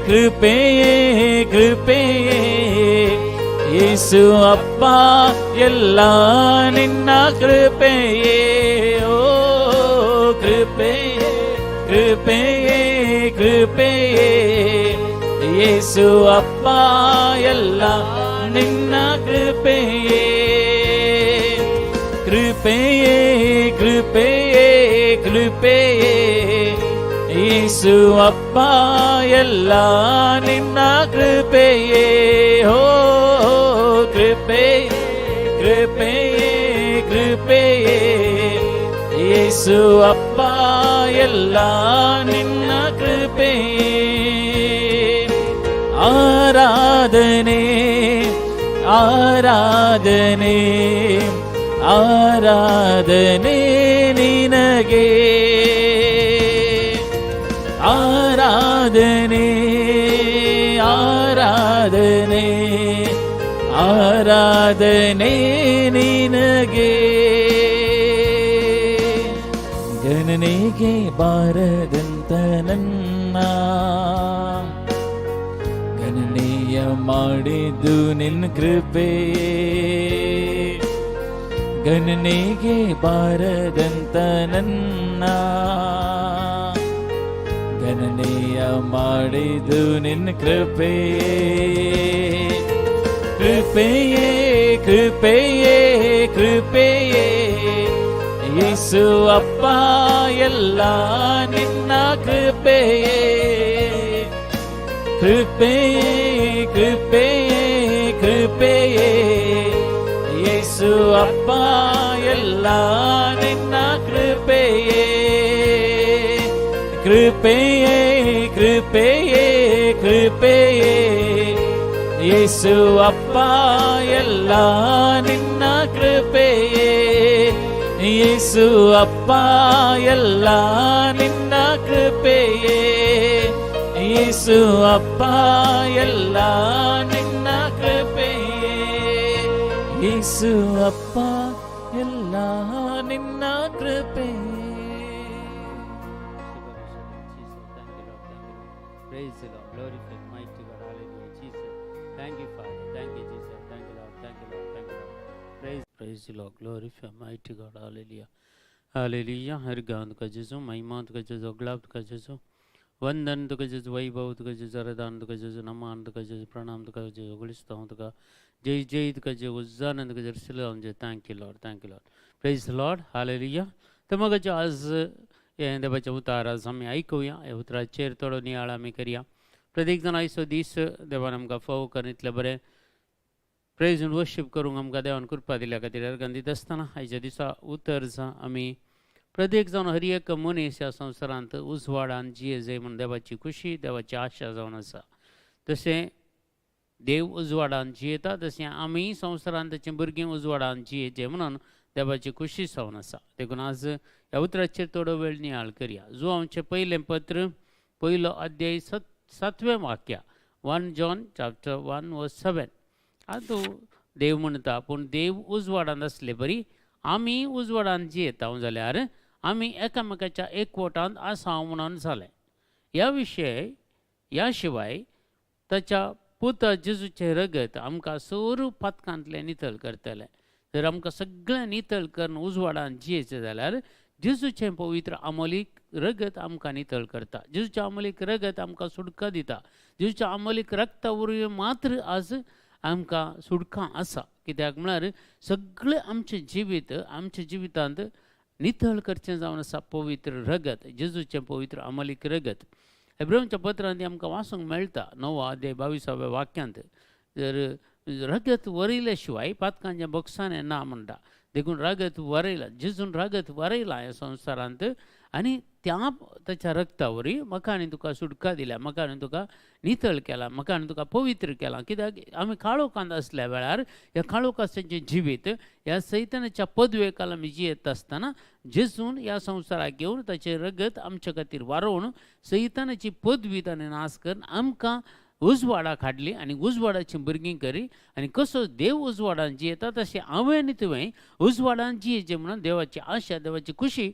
ಕೃಪೆಯೇ ಕೃಪೆಯೇ ಯೇಸು ಅಪ್ಪ, ಎಲ್ಲ ನಿನ್ನ ಕೃಪೆಯೇ. ಓ ಕೃಪೆಯೇ ಕೃಪೆಯೇ ಕೃಪೆಯೇ ಯೇಸು ಅಪ್ಪ, ಎಲ್ಲ ನಿನ್ನ ಕೃಪೆಯೇ. ಕೃಪೆಯೇ ಕೃಪೆಯೇ ಕೃಪೆಯೇ ಯೇಸು ಅಪ್ಪ, ಎಲ್ಲ ನಿನ್ನ ಕೃಪೆಯೇ. ಓ ಕೃಪೆಯೇ ಕೃಪೆಯೇ ಕೃಪೆಯೇ ಯೇಸು ಅಪ್ಪ ಎಲ್ಲ ನಿನ್ನ ಕೃಪೆ ಆರಾಧನೆ ಆರಾಧನೆ ಆರಾಧನೆ ನಿನಗೆ ಆರಾಧನೆ ಆರಾಧನೆ ಆರಾಧನೆ ನಿನಗೆ ಗಣನೆಗೆ ಬಾರದಂತ ನನ್ನ ಗಣನೆಯ ಮಾಡಿದ್ದು ನಿನ್ನ ಕೃಪೆ ಗಣನೆಗೆ ಬಾರದಂತ ನನ್ನ ಗಣನೆಯ ಮಾಡಿದ್ದು ನಿನ್ನ ಕೃಪೆ ಕೃಪೆಯೇ ಕೃಪೆಯೇ ಕೃಪೆಯೇ ಯೇಸು ಅಪ್ಪ ಎಲ್ಲ ನಿನ್ನ ಕೃಪೆಯೇ ಕೃಪೆಯೇ ಕೃಪೆಯೇ ಕೃಪೆಯೇ ಯೇಸು ಅಪ್ಪ ಎಲ್ಲ ನಿನ್ನ ಕೃಪೆಯೇ ಕೃಪೆಯೇ ಕೃಪೆಯೇ ಕೃಪೆಯೇ ಯೇಸು ಅಪ್ಪ ಎಲ್ಲ ನಿನ್ನ ಕೃಪೆಯೇ ಯೇಸು ಅಪ್ಪ ಎಲ್ಲ ನಿನ್ನ ಕೃಪೆಯೇ ಯೇಸು ಅಪ್ಪ ಎಲ್ಲ ನಿನ್ನ ಕೃಪೆಯೇ ಯೇಸು ಅಪ್ಪ ಎಲ್ಲ ನಿನ್ನ ಕೃಪೆಯೇ Praise the Lord. Glorify mighty God. Hallelujah. Jesus. Thank you, Father. Thank you, Jesus. Thank you, Lord. Thank you, Lord. Thank you, Lord. Praise the Lord. Glorify mighty God. Hallelujah. Hallelujah. हर गांध का जैसो महिमा का जैसो ग्लाब का जैसो वंदन का जैसो वैभव का जैसो अरदान का जैसो नमान का जैसो प्रणाम का जैसो गुलिस्तान का जय जय का जैसो उज्जानंद का जैसो सलाम जय thank you Lord thank you Lord praise the Lord hallelujah तर मग आज देवाच्या उतारा आम्ही ऐकूया उतरा चेर तोडो नियाळ आम्ही करूया प्रत्येक जण आयसो दीस देवान आमकां फोव करून इतले बरें प्रेज एंड वर्शीप करूंक आमकां देवान कृपा दिल्या खातीर अर्गां दीत आसतना आयच्या दिसा उतर आमी प्रत्येक जावन हर एक मनीस ह्या संवसारांत उजवाडान जिये म्हण देवाची खुशी देवाची आशा जावन आसा तशें देव उजवाडान जियेता तशें आमी संवसारांत ताचीं भुरगीं उजवाडान जियेचें म्हणून देवाची खुशी जावन आसा देखून आज ह्या उतराचेर थोडो वेळ नियाळ करया जो आमचें पयलें पत्र पयलो अध्याय 7वें वाक्य 1 John chapter 1 verse 7 आतां देव म्हणटा पूण देव उजवाडांत आसले बरी आमी उजवाडांत जियेता जाल्यार आमी एकामेकाच्या एकवटांत आसा म्हणून जालें ह्या विशय ह्या शिवाय ताच्या पुता जेजूचें रगत आमकां सर पातकांतलें नितळ करतलें जर आमकां सगळें नितळ करून उजवाडांत जियेचें जाल्यार जेजूचें पवित्र अमोलीक रगत आमकां नितळ करता जेजूचें अमोलीक रगत आमकां सुटका दिता जेजूचें अमोलीक रक्ता वरवीं मात्र आज आमकां सुटका आसा कित्याक म्हळ्यार सगळें आमचें जिवीत आमच्या जिवितांत नितळ करचें जावन आसा पवित्र रगत जेजूचें पवित्र अमोलीक रगत हेब्रेवांच्या पत्रांत आमकां वाचूंक मेळटा 9 अध्याय 22व्या वाक्यांत जर रगत वरयल्या शिवाय पातकांचें बक्षाणें ना म्हणटा देखून रगत वरयला जेजून रगत वरयला ह्या संवसारांत आनी ताच्या रक्ता वरवीं म्हाका आनी तुका सुटका दिल्या म्हाका आनी तुका नितळ केला म्हाका आनी तुका पवित्र केलां कित्याक आमी काळोखांत आसल्या वेळार ह्या काळोखाचें जिवीत ह्या सैतानाच्या पदवेकाल आमी जियेत आसतना जेजून ह्या संवसाराक येवन ताचें रगत आमच्या खातीर वारोवन सैतानाची पदवी ताणें नाश करून आमकां उजवाडाक हाडली आनी उजवाडाचीं भुरगीं करी आनी कसो देव उजवाडांत जियेता तशें हांवें आनी तुवें उजवाडांत जियेचें म्हणून देवाची आशा देवाची खुशी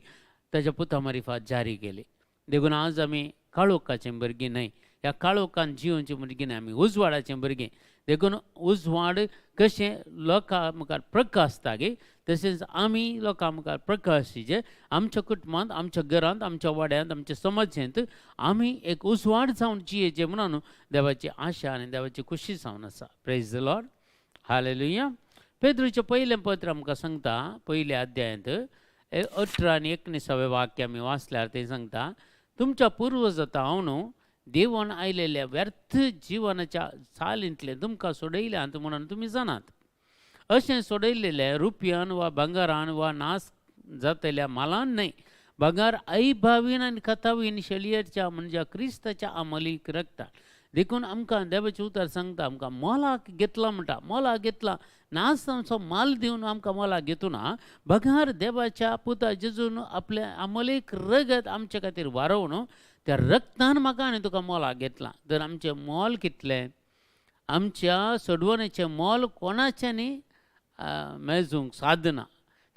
ताच्या पुता मार्फत जारी केली देखून आज आमी काळोखाचें भुरगीं न्हय ह्या काळोखांत जियोवचीं भुरगीं न्हय आमी उजवाडाचें भुरगीं देखून उजवाड कशें लोकां मुखार प्रकाशता गे तशेंच आमी लोकां मुखार प्रकाश दिजे आमच्या कुटुंबांत आमच्या घरांत आमच्या वाड्यांत आमच्या समाजांत आमी एक उजवाड जावन जियेचें म्हणून देवाची आशा आनी देवाची खुशी जावन आसा प्रेज द लॉर्ड हालेलुया पेद्रूचें पयलें पत्र आमकां सांगता पयल्या अध्यायांत 18 आनी 19वें वाक्य आमी वाचल्यार तें सांगता तुमच्या पुर्वजांता हांव न्हू देवान आयलेल्या व्यर्थ जिवनाच्या चालींतले तुमकां सोडयल्यांत म्हणून तुमी जाणात अशें सोडयलेले रुपयान वा भांगारान वा नाश जातल्या मालान न्हय, बगार आई भावीन आनी कथावीन शलियरच्या म्हणजे क्रिस्ताच्या अमलीक रगता. देखून आमकां देवाचें उतर सांगता आमकां मोलाक घेतला म्हणटा, मोलाक घेतला नाच तांचो माल दिवन आमकां मोलाक घेतू ना. बगार देवाच्या पुता जेजून आपले अमलीक रगत आमचे खातीर वारोवन त्या रगतान म्हाका आनी तुका मोलाक घेतला. तर आमचें मोल कितलें, आमच्या सोडवणेचें मोल कोणाच्यांनी मेजूंक साधना.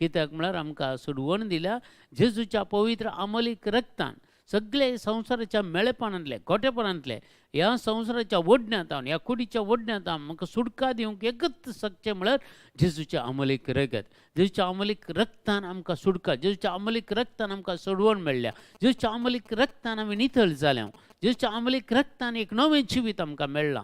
कित्याक म्हळ्यार आमकां सोडवण दिल्या जेजूच्या पवित्र अमलीक रगतान. सगळे संवसाराच्या मेळेपणांतले गोटेपणांतले ह्या संवसाराच्या वडण्यांत ह्या कुडीच्या वडण्यांत म्हाका सुटका दिवंक एकच सकचें म्हळ्यार जेजूच्या अमलीक रगत. जेजूच्या अमलीक रगतान आमकां सुटका, जेजूच्या अमलीक रगतान आमकां सोडवण मेळ्ळ्या, जेजूच्या अमलीक रगतान आमी नितळ जाल्या, जेजूच्या अमलीक रगतान एक नवें जिवीत आमकां मेळ्ळां.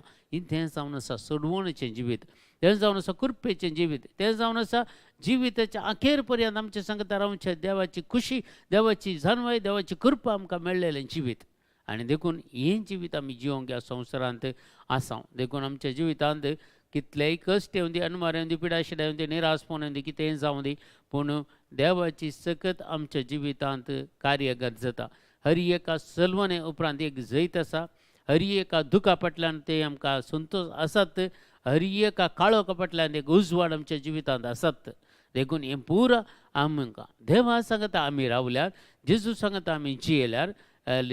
तें जावन आसा सोडवणेचें जिवीत, तें जावन आसा कृपेचें जिवीत, तें जावन आसा जिविताच्या अखेर पर्यंत आमच्या सांगता रावचें देवाची खुशी, देवाची जाणवाय, देवाची कृपा आमकां मेळ्ळेलें जिवीत. आनी देखून हें जिवीत आमी जिवंक ह्या संवसारांत आसां. देखून आमच्या जिवितांत कितलेय कश्ट येवं दी, अनमार येवं दी, पिडाशिडां येवं दी, निराशपण येवं दी, कितेंय जावं दी, पूण देवाची सकत आमच्या जिवितांत कार्य गरजता. हर एका सलवणे उपरांत एक जैत आसा, हर एका दुखा फाटल्यान ते आमकां संतोश आसात, हर एका काळोखा फाटल्यान एक उजवाड आमच्या जिवितांत आसात. देखून हें पुरा आमकां देवा सांगता आमी रावल्यार, जेजू सांगता आमी जियेल्यार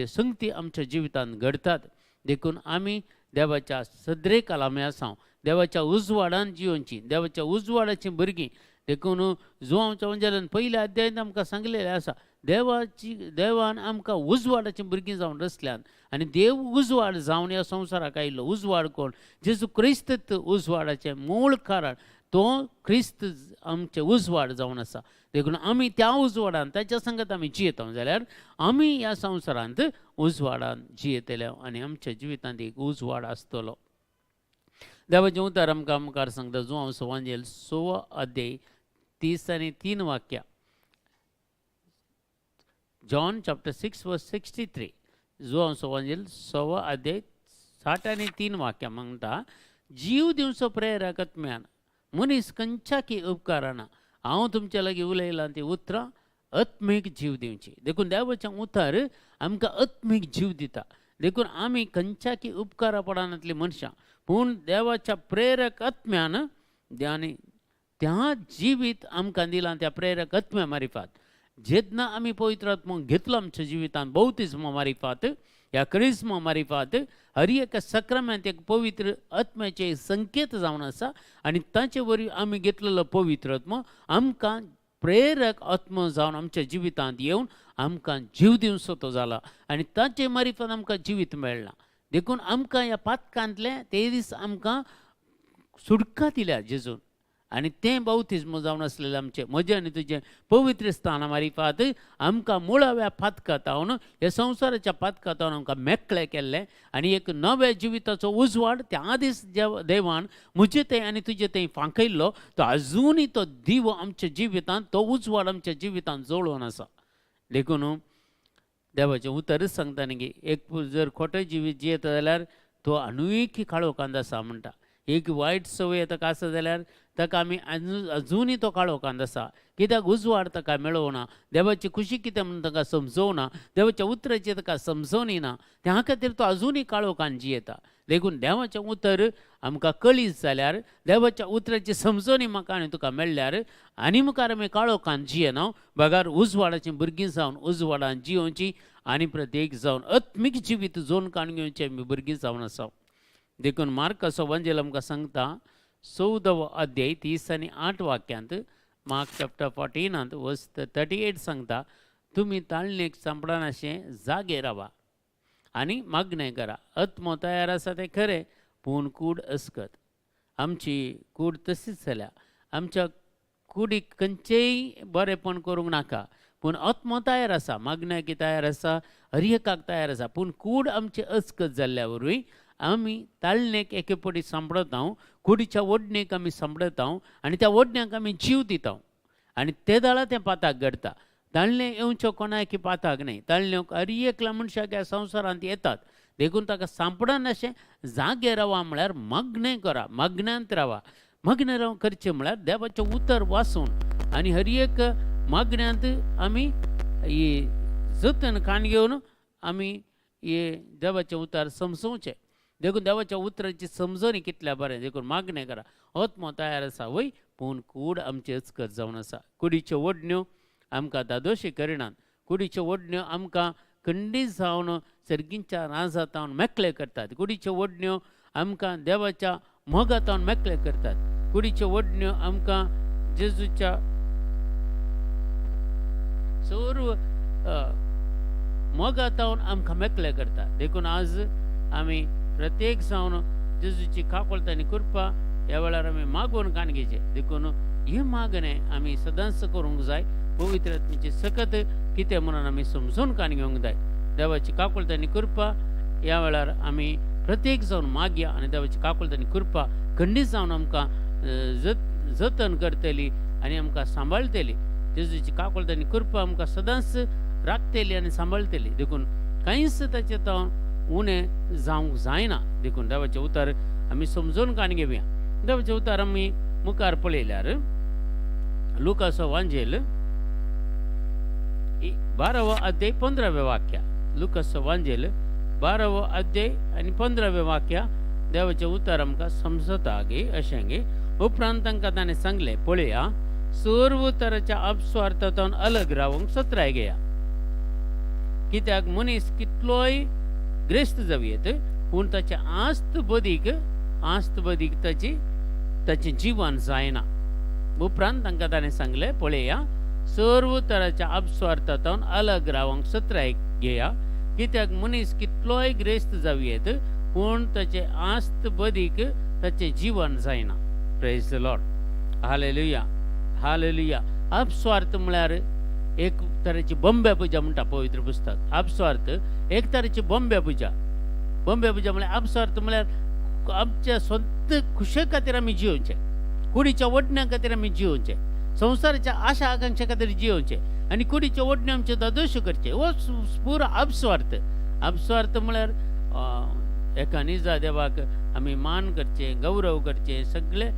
संगती आमच्या जिवितांत घडटात. देखून आमी देवाच्या सदरेकाल आमी आसां, देवाच्या उजवाडान जिवनची, देवाच्या उजवाडाची भुरगीं. देखून जुवांवच्या वंजलान पयल्या अध्यायांत आमकां सांगलेलें आसा देवान आमकां उजवाडाची भुरगीं जावन रचल्यात. आनी देव उजवाड जावन ह्या संवसाराक आयिल्लो. उजवाड कोण? जेजू क्रिस्त उजवाडाचें मूळ कारण. तो क्रिस्त आमचे उजवाड जावन आसा. देखून आमी त्या उजवाडान ताच्या संगत आमी जियेता जाल्यार आमी ह्या संवसारांत उजवाडान जियेतले आनी आमच्या जिवितांत एक उजवाड आसतलो. देवाचें उतर आमकां मुखार सांगता जुवांवचो वंजेल 6 अध्याय 30 आनी 3 वाक्यां. जॉन चॅप्टर 6 वर्स 63. जुवांवचो वंजेल 6 अध्याय 60 आनी 3 वाक्यां म्हणटा, जीव दिवचो प्रेरक आत्म्यान मनीस खंयच्याकी उपकाराना हांव तुमच्या लागीं उलयलां ती उतरां आत्मीक जीव दिवची. देखून देवाचें उतर आमकां आत्मीक जीव दिता. देखून आमी खंयच्याकी उपकारा पडनातली मनशां, पूण देवाच्या प्रेरक आत्म्यान आनी त्या जिवीत आमकां दिलां त्या प्रेरक आत्म्या मारिफात. जेन्ना आमी पवित्र आत्मो घेतलो आमच्या जिवितांत बौतिस्मा मारिफात, ह्या क्रिस्मा मारिफात हर एका सक्रामेंत एक पवित्र आत्म्याचे संकेत जावन आसा. आनी ताचे वरवीं आमी घेतलेलो पवित्र आत्मो आमकां प्रेरक आत्मो जावन आमच्या जिवितांत येवन आमकां जीव दिवचो तो जाला आनी ताचे मारिफात आमकां जिवीत मेळ्ळां. देखून आमकां ह्या पातकांतले ते दीस आमकां सुटका दिल्या जेजून. आनी तें बौतिस्म जावन आसलेलें आमचें म्हजें आनी तुजें पवित्र स्थाना मारिफात आमकां मुळाव्या पातकांतावन ह्या संवसाराच्या पातकांतावन आमकां मेकळें केल्लें आनी एक नव्या जिविताचो उजवाड त्या आदीस देवान म्हजें तें आनी तुजें तें फांकयल्लो तो आजुनूय तो दिवो आमच्या जिवितांत तो उजवाड आमच्या जिवितांत जळोवन आसा. देखून देवाचें उतरच सांगता न्ही एक जर खोटें जिवीत जियेता जाल्यार तो आनुय काळोखांत आसा म्हणटा. एक वायट संवय ताका आसा जाल्यार ताका आमी अजुनूय तो काळोखांत आसा. कित्याक उजवाड ताका मेळोवना, देवाची खुशी कितें म्हणून ताका समजोवना, देवाच्या उतराची ताका समजोवनी ना, त्या खातीर तो अजुनूय काळोखांत जियेता. देखून देवाचें उतर आमकां कळीत जाल्यार, देवाच्या उतराची समजोवणी म्हाका आनी तुका मेळ्ळ्यार आनी मुखार आमी काळोखांत जियेना, बगार उजवाडाचीं भुरगीं जावन उजवाडान जियोवची आनी प्रत्येक जावन आत्मीक जिवीत जोन काडून घेवचें आमी भुरगीं जावन आसा. देखून मार्काचो वंजेल आमकां सांगता 14 अध्याय 30 आनी 8 वाक्यांत. मार्क चॅप्टर 14 वर्स 38 सांगता, तुमी ताळणेक सांपडनाशें जागे रावा आनी मागणें करा. आत्मो तयार आसा तें खरें, पूण कूड अस्कत. आमची कूड तशीच जाल्या. आमच्या कुडीक खंयचेंय बरेंपण करूंक नाका, पूण आत्मो तयार आसा, मागण्याक तयार आसा, हर एकाक तयार आसा, पूण कूड आमची अस्कत जाल्ल्या वरवीं आमी ताळणेक एके पटी सांपडता, कुडीच्या वडणेक आमी सांपडता आनी त्या वडण्याक आमी जीव दिता आनी ते दाळा तें पाताक घडटा. ताळणें येवच्यो कोणाकी पाताक न्हय, ताळण्योक हर एकल्या मनशाक ह्या संवसारांत येतात. देखून ताका सांपडन अशें जागे रावा म्हळ्यार मागणें करा, मागण्यांत रावा. मागणें राव करचें म्हळ्यार देवाचें उतर वाचून आनी हर एक मागण्यांत आमी ही जतन काण घेवन आमी हे देवाचें उतार समजोवचें. देखून देवाच्या उतराची समजणी कितल्या बरें. देखून मागणें करा. आत्मो तयार आसा वय, पूण कूड आमची अचकत जावन आसा. कुडीच्यो ओडण्यो आमकां दादोशी करिनात. कुडीच्यो ओडण्यो आमकां खंडीत जावन सर्गींच्या राजांतावन मेकळे करतात. कुडीच्यो ओडण्यो आमकां देवाच्या मोगातावन मेकळे करतात. कुडीच्यो ओडण्यो आमकां जेजूच्या सर्व मोगातावन आमकां मेकळे करतात. देखून आज आमी प्रत्येक जावन जेजूची काकोळट आनी कृपा ह्या वेळार आमी मागून काण घेवचे. देखून हे मागणें आमी सदांच करूंक जाय. पवित्र आत्म्याची सकत कितें म्हणून आमी समजून काण घेवंक जाय. देवाची काकोळट आनी कृपा ह्या वेळार आमी प्रत्येक जावन मागया आनी देवाची काकोळट आनी कृपा खंडीत जावन आमकां जतन करतली आनी आमकां सांबाळटली. जेजूची काकोळट आनी कृपा आमकां सदांच राखतली आनी सांबाळटली. देखून कांयच ताचे उणें जावंक जायना. देखून देवाचें उतार आमी समजून काण घेवया. देवाचें उतार आमी मुखार पळयल्यार लुकाचो वांजेल 12 अध्याय 15 वाक्य. लुकाचो वांजेल 12 अध्याय आनी 15 वाक्य देवाचें उतार आमकां समजता गे अशें गे. उपरांत तांकां ताणें सांगलें, पळया, सर्व तराच्या अपस्वार्थांतल्यान अलग रावंक सत्राय घेया. कित्याक मनीस कितलोय ग्रेस्त जावयेत, पूण ताचे आस्त बदीक ताचें जीवन जायना. उपरांत तांकां ताणें सांगलें, पळया, सर्व तराच्या अपस्वार्थांतल्यान अलग रावंक सत्राय घेया. कित्याक मनीस कितलोय ग्रेस्त जावयेत, पूण ताचे आस्त बदीक ताचें जीवन जायना. Praise the Lord. Hallelujah, hallelujah. अपस्वार्थ म्हळ्यार एक तरेची बंबे पुजा म्हणटा पवित्र पुस्तक. अपस्वार्थ एक तरेची बंबे पुजा. बंबे पुजा म्हळ्यार अपस्वार्थ म्हळ्यार आमच्या स्वंत खुशे खातीर आमी जिवोवचे, कुडीच्या ओडण्या खातीर आमी जिवोवचे, संवसाराच्या आशा आकांक्षा खातीर जिवोवचे आनी कुडीचे ओडण्यो आमचे दादोश करचे. हो पुरो अपस्वार्थ. अपस्वार्थ म्हळ्यार एका निजा देवाक आमी मान करचे, गौरव करचे, सगळे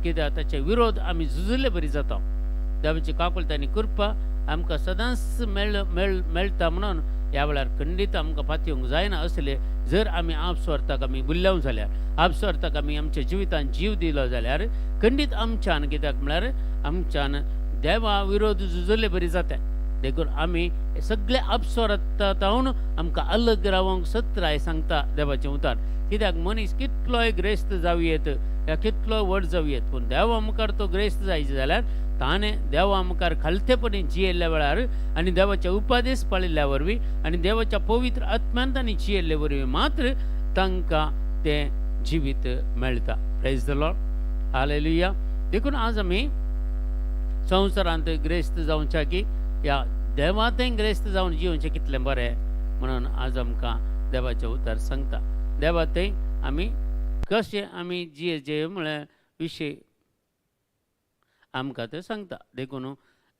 कित्याक ताचे विरोध आमी झुजले बरी जाता. देवाची काकोळट आनी कृपा आमकां सदांच मेळटा म्हणून ह्या वेळार खंडीत आमकां पातयेवंक जायना असले. जर आमी आपस्वार्थाक आमी बुल्ल्याव जाल्यार, आपस्वार्थाक आमी आमच्या जिवितांत जीव दिलो जाल्यार खंडीत आमच्यान, कित्याक म्हळ्यार आमच्यान देवा विरोध झुजले बरी जाता. देखून आमी सगळे अपस्वार्थांतल्यान आमकां अलग रावंक सत्राय सांगता देवाचें उतार. कित्याक मनीस कितलोय ग्रेस्त जावयेत या कितलोय व्हड जावयेत, पूण देवा मुखार तो ग्रेस्त जायचे जाल्यार ताणें देवा मुखार खालतेपणी जियेल्ल्या वेळार आनी देवाचे उपादेश पाळिल्ल्या वरवीं आनी देवाच्या पवित्र आत्म्यान तांणी जियेल्ले वरवीं मात्र तांकां तें जिवीत मेळटा. Praise the Lord. हालेलुया. देखून आज आमी संवसारांत ग्रेस्त जावच्या की ह्या देवांतय ग्रेस्त जावन जिवचें कितलें बरें म्हणून आज आमकां देवाचें उतार सांगता. देवांतय आमी कशें आमी जियेचे म्हळ्यार विशय आमकां ते सांगता. देखून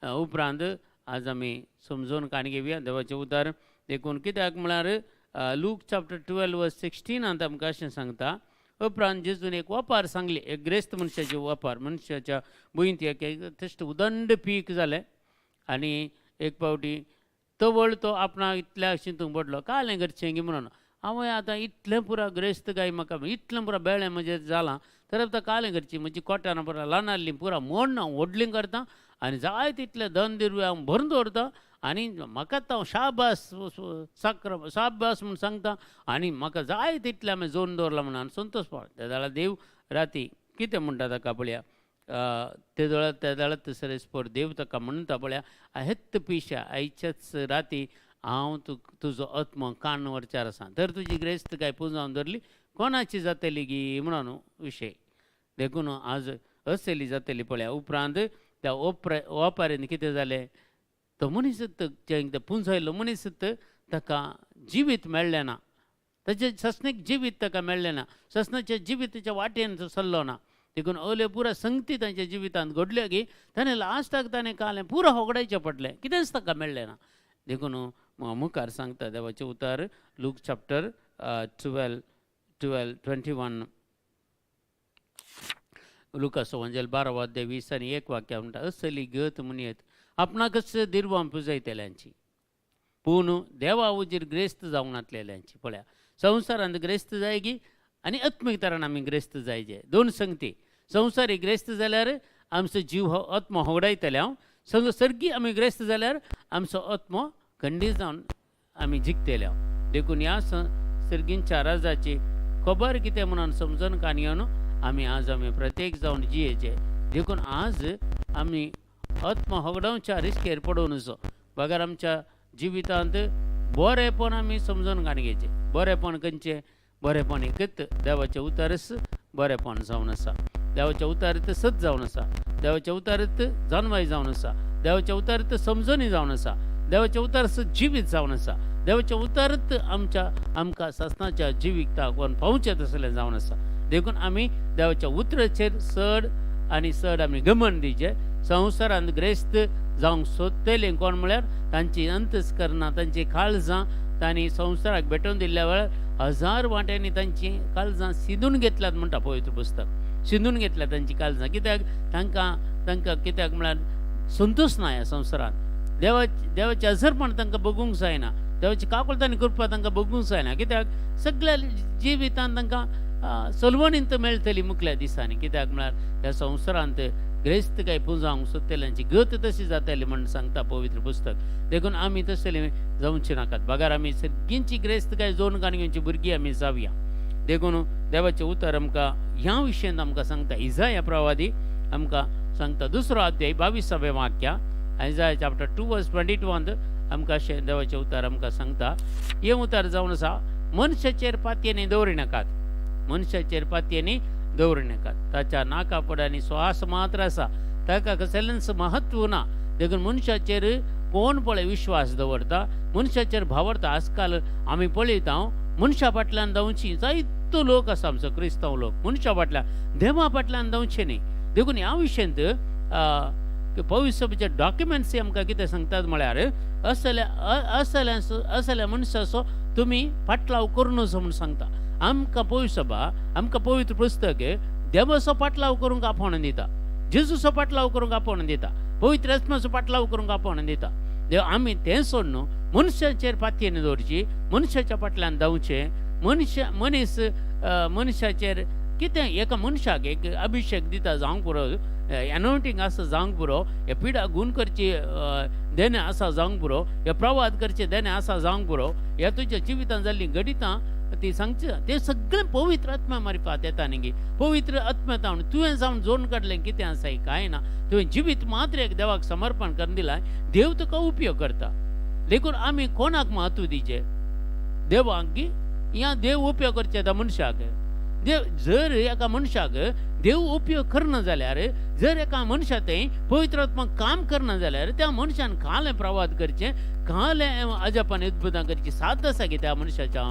उपरांत आज आमी समजून काण घेवया देवाचें उतार. देखून कित्याक म्हळ्यार लूक चॅप्टर 12:16 आमकां अशें सांगता, उपरांत जेजून एक वापार सांगली, एक ग्रेस्त मनशाचे वापार. मनशाच्या भुंयत एक थंय उदंड पीक जालें आनी एक फावटी तवळ तो आपणाक इतल्या शिंतूंक पडलो, कालें करचें गे म्हणून. हांवें आतां इतलें पुरा ग्रेस्त गाय म्हाका इतलें पुरा बेळें म्हजें जालां, तर आतां कालें करची. म्हजी कोट्यान पुरा ल्हानारलीं पुरा मोडून हांव व्हडलीं करतां आनी जाय तितलें धन दिरवें हांव भरून दवरतां आनी म्हाका हांव शाबास म्हूण सांगता आनी म्हाका जाय तितलें हांवें जोडून दवरलां म्हणून संतोश पावता. त्या वेळार देव राती कितें म्हणटा ताका पळया, ते दळत सरेस्पोर देव ताका म्हणटा पळया, हेत्त पिशा आयच्याच राती हांव तुजो आत्मो कान वरच्यार आसा, तर तुजी ग्रेस्त काय पुजावन धरली कोणाची जातली गी म्हणून विशय. देखून आज असली जातली पळया. उपरांत त्या वापारीन कितें जालें, तो मनीस ते पुंजयलो मनीस ताका जिवीत मेळ्ळें ना, ताचे ससणेक जिवीत ताका मेळ्ळें ना, ससणाच्या जिविताच्या वाटेन तो चल्लो ना. देखून अवले पुरा संगती तांच्या जिवितांत घडल्यो की ताणें लास्टाक ताणें कालें पुरो होगडायचें पडलें, कितेंच ताका मेळ्ळें ना. देखून मुखार सांगता देवाचें उतार लूक चॅप्टर 12:21. लुकास वंजल 12 अध्याय 20 आणि 1 वाक्य म्हणटा असली गत म्हणयत आपणाकच दिरवां पुजयतल्यांची पूण देवा उजीर ग्रेस्त जावन आतलेल्यांची पळया संवसारांत ग्रेस्त जायगी आनी आत्मीक तरान आमी ग्रेस्त जायचे दोन संगती संवसारीक ग्रेस्त जाल्यार आमचो जीव हो आत्मो होगडायतले हांव सर्गी आमी ग्रेस्त जाल्यार आमचो आत्मो खंडीत जावन आमी जिखतले हांव देखून ह्या सर्गींच्या राजाची खबर कितें म्हणून समजून काणयोन आमी आज आमी प्रत्येक जावन जियेचे देखून आज आमी आत्मो होगडावच्या रिस्केर पडूं नजो बगर आमच्या जिवितांत बरेपण आमी समजून काणगेचे बरेपण खंयचें बरेपण एकच देवाचें उतारच बरेपण जावन आसा देवाच्या उतारीत सत जावन आसा देवाच्या उतारीत जानवाय जावन आसा देवाच्या उतारीत समजणी जावन आसा देवाच्या उतारस जिवीत जावन आसा देवाच्या उतारीत आमकां सासणाच्या जिविकता कोण पावचें तसलें जावन आसा देखून आमी देवाच्या उतराचेर चड आनी चड आमी घमंड दिवचे संवसारांत ग्रेस्त जावंक सोदतले कोण म्हळ्यार तांची अंतस्करणां तांची काळजां तांणी संवसाराक भेटोवन दिल्ल्या वेळार 1000 वांट्यांनी तांची काळजां सिदून घेतल्यात म्हणटा पवित्र पुस्तक सिदून घेतल्या तांची काळजां कित्याक तांकां कित्याक म्हळ्यार संतोश ना ह्या संवसारांत देवाचें हजरपण तांकां बगूंक जायना देवाची काकुळतानी कृपा तांकां बगूंक जायना कित्याक सगळ्या जिवितांत तांकां सलवणींत मेळटली मुखल्या दिसांनी कित्याक म्हळ्यार ह्या संवसारांत ग्रेस्त काय पुजावंक सोदतल्यांची गत तशी जाताली म्हणून सांगता पवित्र पुस्तक देखून आमी तसले जावचे नाकात बगार आमी सगळींची ग्रेस्त काय जोन काणग्यांची भुरगीं आमी जावया देखून देवाचें उतर आमकां ह्या विशयान आमकां सांगता इजाया प्रवादी आमकां सांगता 2रो अध्याय 22वें वाक्य इजाया चॅप्टर 2 वर्स 22 आमकां अशें देवाचें उतर आमकां सांगता हें उतर जावन आसा मनशाचेर पातयेनी दवरिनाकात मनशाचेर पातयेनी दवरिनाकात ताच्या नाकापडांनी श्वास मात्र आसा ताका कसलेंच महत्व ना देखून मनशाचेर कोण पळय विश्वास दवरता मनशाचेर भावरता आजकाल आमी पळयता मनशा फाटल्यान जावची जायतो लोक आसा आमचो क्रिस्तांव लोक मनशा फाटल्यान देवा फाटल्यान जावचे न्ही देखून ह्या विशयांत पवित्र सभेचे डॉक्युमेंट्स आमकां कितें सांगतात म्हळ्यार असल्या मनशाचो तुमी फाटलाव करूं नजो म्हूण सांगता आमकां पवित्र सभा आमकां पवित्र पुस्तक देवाचो फाटलाव करूंक आपोवण दिता जेजूचो फाटलाव करूंक आपोवण दिता पवित्र आत्म्याचो फाटलाव करूंक आपोवण दिता देव आमी तें सोडून मनशाचेर पातयेन दवरची मनशाच्या फाटल्यान धांवचें मनशाचेर कितें एका मनशाक एक अभिषेक दिता जावंक पुरो एनॉयंटींग आसा जावंक पुरो हे पिडा गुण करची देणे आसा जावंक पुरो हे प्रवाद करचे देणे आसा जावंक पुरो ह्या तुज्या जिवितांत जाल्लीं गडितां ती सांगचे ते सगळें पवित्र आत्म्या मार्फत येता न्ही पवित्र आत्म्यात तुवें जावन जोडून काडलें कितें आसा कांय ना तुवें जिवीत मात्र एक देवाक समर्पण करून दिलां देव तुका उपयोग करता देखून आमी कोणाक म्हत्व दिवचें देवाक की या देव उपयोग करचे त्या मनशाक देव जर एका मनशाक देव उपयोग करना जाल्यार जर एका मनशाक पवित्र आत्मा काम करना जाल्यार त्या मनशान कालें प्रवाद करचें कालें अजापान अद्भुतां करची साध्य आसा की त्या मनशाच्या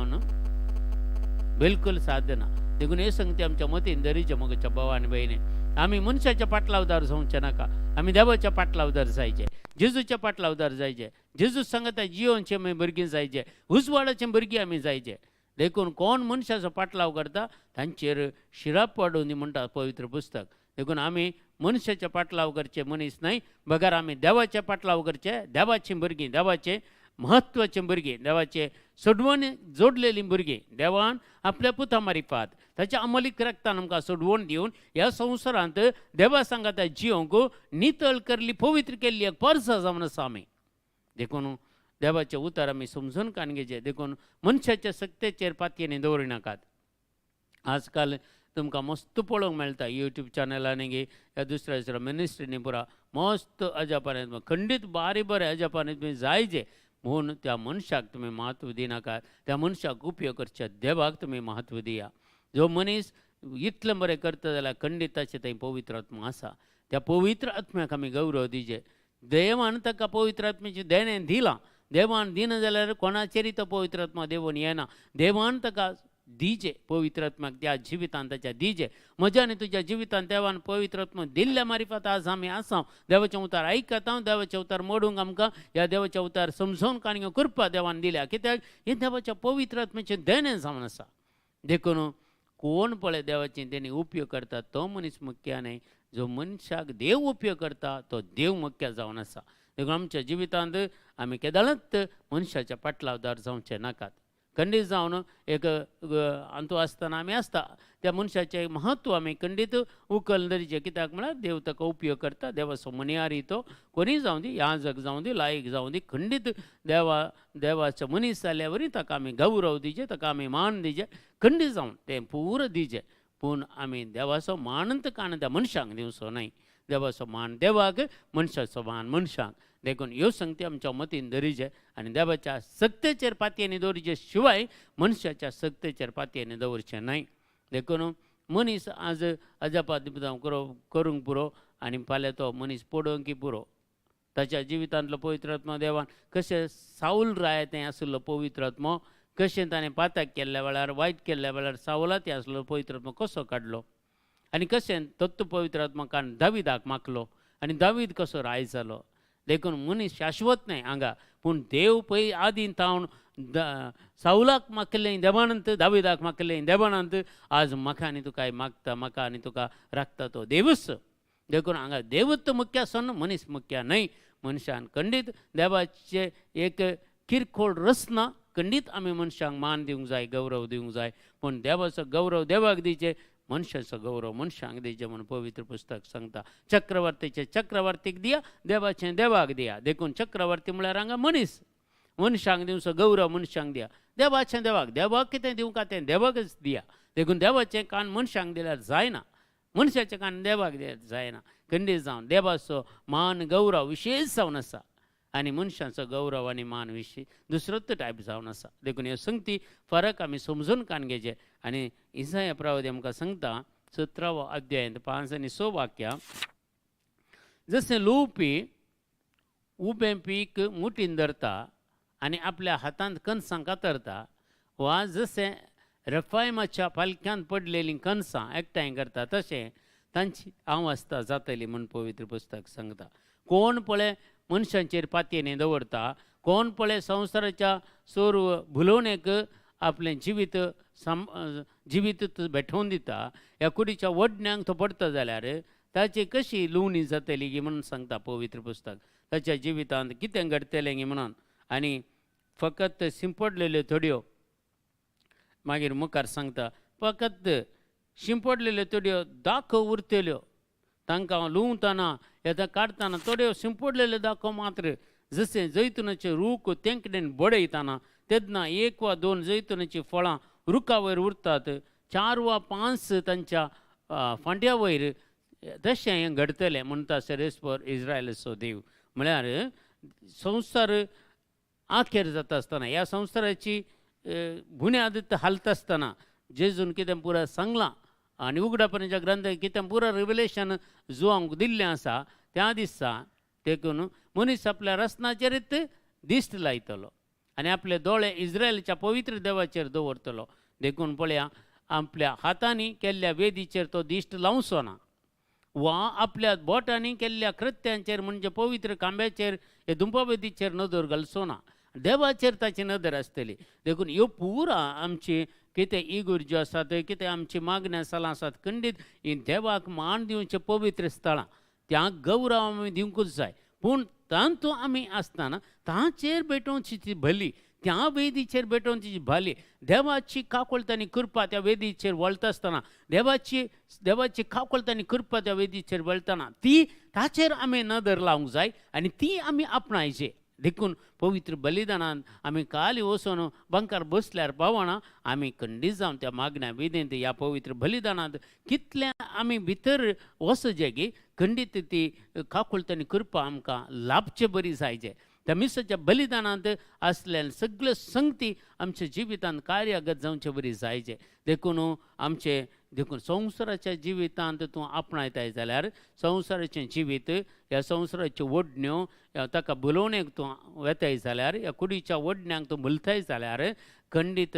बिलकुल साध्य ना देखून हे सांगते आमच्या मतीन दरीच्या मोगच्या भाव आनी भयणी आमी मनशाच्या पाटलावदार जावचे नाका आमी देवाच्या पाटलावदार जायचे जेजूच्या पाटलावदार जायचे जेजू सांगता जियोनचे आमी भुरगीं जायचे उजवाडाचे भुरगीं आमी जायचे देखून कोण मनशाचो पाटलाव करता तांचेर शिराप पडोवन म्हणटा पवित्र पुस्तक देखून आमी मनशाचे पाटलाव करचे मनीस न्हय बगार आमी देवाचे पाटलाव करचे देवाची भुरगीं देवाचे महत्वाचे भुरगीं देवाचे सोडवण जोडलेलीं भुरगीं देवान आपल्या पुता मार्फत ताच्या अमलीक रक्तान आमकां सोडवण दिवन ह्या संवसारांत देवा सांगता जियोंक नितळ करली पवित्र केल्ली एक परसा जावन आसा आमी देखून देवाचे उतर आमी समजून काणगेचे देखून मनशाच्या सक्तेचेर पातयेनी दवरिनाकात आजकाल तुमकां मस्त पळोवंक मेळटा यूट्यूब चॅनलांनी ह्या दुसऱ्या मिनिस्ट्रीनी पुरा मस्त अजापान खंडीत बारीक बरें अजापान तुमी जायचे म्हूण त्या मनशाक तुमी म्हत्व दिनाकात त्या मनशाक उपयोग करच्या देवाक तुमी म्हत्व दिया जो मनीस इतलें बरें करता जाल्यार खंडीत ताचे थंय पवित्र आत्मा आसा त्या पवित्र आत्म्याक आमी गौरव दिजे देवान ताका पवित्र आत्म्याचें देणें दिलां देवान दिना जाल्यार कोणाचेरय तो पवित्र आत्मा देवून येना देवान ताका दिजे पवित्र आत्म्याक त्या जिवितांत ताच्या दिजे म्हज्या आनी तुज्या जिवितांत देवान पवित्र आत्मा दिल्ल्या मार्फत आज आमी आसा देवाचें उतार आयकता देवाचें उतार मोडूंक आमकां ह्या देवाचें उतार समजोवन काणयो करपा देवान दिल्या कित्याक हें देवाच्या पवित्र आत्म्याचें देणें जावन आसा देखून कोण पळय देवाची तेणी उपयोग करता तो मनीस मुख्य न्हय, जो मनशाक देव उपयोग करता तो देव मुख्य जावन आसा. देखून आमच्या जिवितांत आमी केदाळच मनशाच्या पाटलावदार जावचे नाकात. खंडीत जावन एक अंतू आसतना आमी आसता त्या मनशाचें महत्व आमी खंडीत उखल धरचें. कित्याक म्हळ्यार देव ताका उपयोग करता. देवाचो मनियारी तो कोणीय जावं दी, याजक जावं दी, लायक जावं दी, खंडीत देवाचो मनीस जाल्या वरी ताका आमी गौरव दिजे, ताका आमी मान दिजे, खंडीत जावन तें पूर दिजे. पूण आमी देवाचो मानंत काण त्या मनशांक दिवचो न्हय. देवाचो मान देवाक, मनशाचो मान मनशांक. देखून ह्यो संगती आमच्या मतीन धरिचे आनी देवाच्या सक्तेचेर पातयेनी दवरचे शिवाय मनशाच्या सक्तेचेर पातयेनी दवरचें न्हय. देखून मनीस आज अजापात करूंक पुरो आनी फाल्यां तो मनीस पडोवंक पुरो. ताच्या जिवितांतलो पवित्र आत्मा देवान कशें साऊल रायतें आसलो पवित्र आत्मो, कशें ताणें पातक केल्ल्या वेळार वायट केल्ल्या वेळार सावलाती आसलो पवित्र आत्मा कसो काडलो आनी कशें तत्व पवित्र आत्मा काण दाविदाक मागलो आनी दावीद कसो राय जालो. देखून मनीस शाश्वत न्हय हांगा, पूण देव पळय आदीं तावन साऊलाक मागलें देवानंत, दाविदाक मागलें देवानंत, आज म्हाका आनी तुका मागता, म्हाका आनी तुका राखता तो देवच. देखून हांगा देवच मुख्य आसन, मनीस मुख्य न्हय. मनशान खंडीत देवाचे एक किरकोळ रस ना. खंडीत आमी मनशांक मान दिवंक जाय, गौरव दिवंक जाय, पूण देवाचो गौरव देवाक दिचे, मनशाचो गौरव मनशांक दिचे म्हणून पवित्र पुस्तक सांगता. चक्रवर्तीचे चक्रवर्तीक दिया, देवाचें देवाक दिया. देखून चक्रवर्ती म्हळ्यार हांगा मनीस. मनशांक दिवचो गौरव मनशांक दिया, देवाचें देवाक. देवाक कितें दिवंक तें देवाकच दिया. देखून देवाचें कान मनशांक दिल्यार जायना, मनशाचें कान देवाक दिल्यार जायना. खंडीत जावन देवाचो मान गौरव विशेश जावन आसा आनी मनशांचो गौरव आनी मान विशेश दुसरोच टायप जावन आसा. देखून ह्यो संगती फरक आमी समजून कान घेवचे. आनी इसाया प्रवादी आमकां सांगता 17 अध्याय 5 आनी 6 वाक्यां, जशें लुवपी उबें पीक मुठीन धरता आनी आपल्या हातांत कणसां कातरता, वा जशें रफायमाच्या पालक्यांत पडलेलीं कणसां एकठांय करता, तशें तांची अवस्था जातली म्हूण पवित्र पुस्तक सांगता. कोण पळय मनशांचेर पातयेनी दवरता, कोण पळय संवसाराच्या सोर्व भुलोवणेक आपलें जिवीत भेटोवन दिता, ह्या कुडीच्या वडण्यांक तो पडता जाल्यार ताची कशी लुवणी जातली गी म्हणून सांगता पवित्र पुस्तक. ताच्या जिवितांत कितें घडटलें गी म्हणून. आनी फकत शिंपडलेल्यो थोड्यो मागीर मुखार सांगता, फकत शिंपडलेल्यो थोड्यो दाखो उरतल्यो. तांकां लुवतना येता काडटना थोड्यो शिंपडलेल्यो दाखो मात्र जशें जैतुनाचे रूख तेंकडेन बडयतना तेदना 1 वा 2 जैतुनाची फळां रुखा वयर उरतात, 4 वा 5 तांच्या फांट्या वयर, तशें हें घडतलें म्हणटा सेरेस्पर इस्रायलाचो देव. म्हळ्यार संवसार आखेर जाता आसतना, ह्या संवसाराची बुन्याद हालता आसतना जेजून कितें पुरा सांगलां आनी उगडापणाच्या ग्रंथांत कितें पुरा रिव्हलेशन जोआंक दिल्लें आसा, त्या दिसा देखून मनीस आपल्या रसनाचेरच दिश्ट लायतलो आनी आपले दोळे इस्रायलाच्या पवित्र देवाचेर दवरतलो. देखून पळया, आपल्या हातांनी केल्ल्या वेदीचेर तो दिश्ट लावचो ना, वा आपल्या बोटांनी केल्ल्या कृत्यांचेर म्हणजे पवित्र कांब्याचेर हे धुंपावेदीचेर नदर घालचो ना. देवाचेर ताची नदर आसतली. देखून ह्यो पुरा आमची कितें इगूर ज्यो आसात, कितें आमची मागण्या सलां आसात, खंडीत ही देवाक मान दिवचे पवित्र स्थळां, त्या गौरव आमी दिवंकूच जाय. पूण तांतू आमी आसतना तांचेर भेटोवची ती भली, त्या वेदीचेर भेटोवची भाली. देवाची काकुळतानी कृपा त्या वेदीचेर वळता आसतना, देवाची काकुळतानी कृपा त्या वेदीचेर वळतना ती ताचेर आमी नदर लावंक जाय आनी ती आमी आपणायचे. देखून पवित्र बलिदानांत आमी काली वचून बंकार बसल्यार पावना, आमी खंडीत जावन त्या मागण्या विधेंत ह्या पवित्र बलिदानांत कितलें आमी भितर वचचे गी, खंडीत ती काकुळतानी कृपा आमकां लाभचे बरी जायचे. त्या मिसाच्या बलिदानांत आसलेल्या सगळ्यो संगती आमच्या जिवितांत कार्यागत जावचे बरी जायचे. देखून आमचे देखून संवसाराच्या जिवितांत तूं आपणायताय जाल्यार संवसाराचें जिवीत, ह्या संवसाराच्यो वडण्यो ताका भुलोवणेक तूं वेताय जाल्यार, ह्या कुडीच्या वडण्यांक तूं भुलताय जाल्यार खंडीत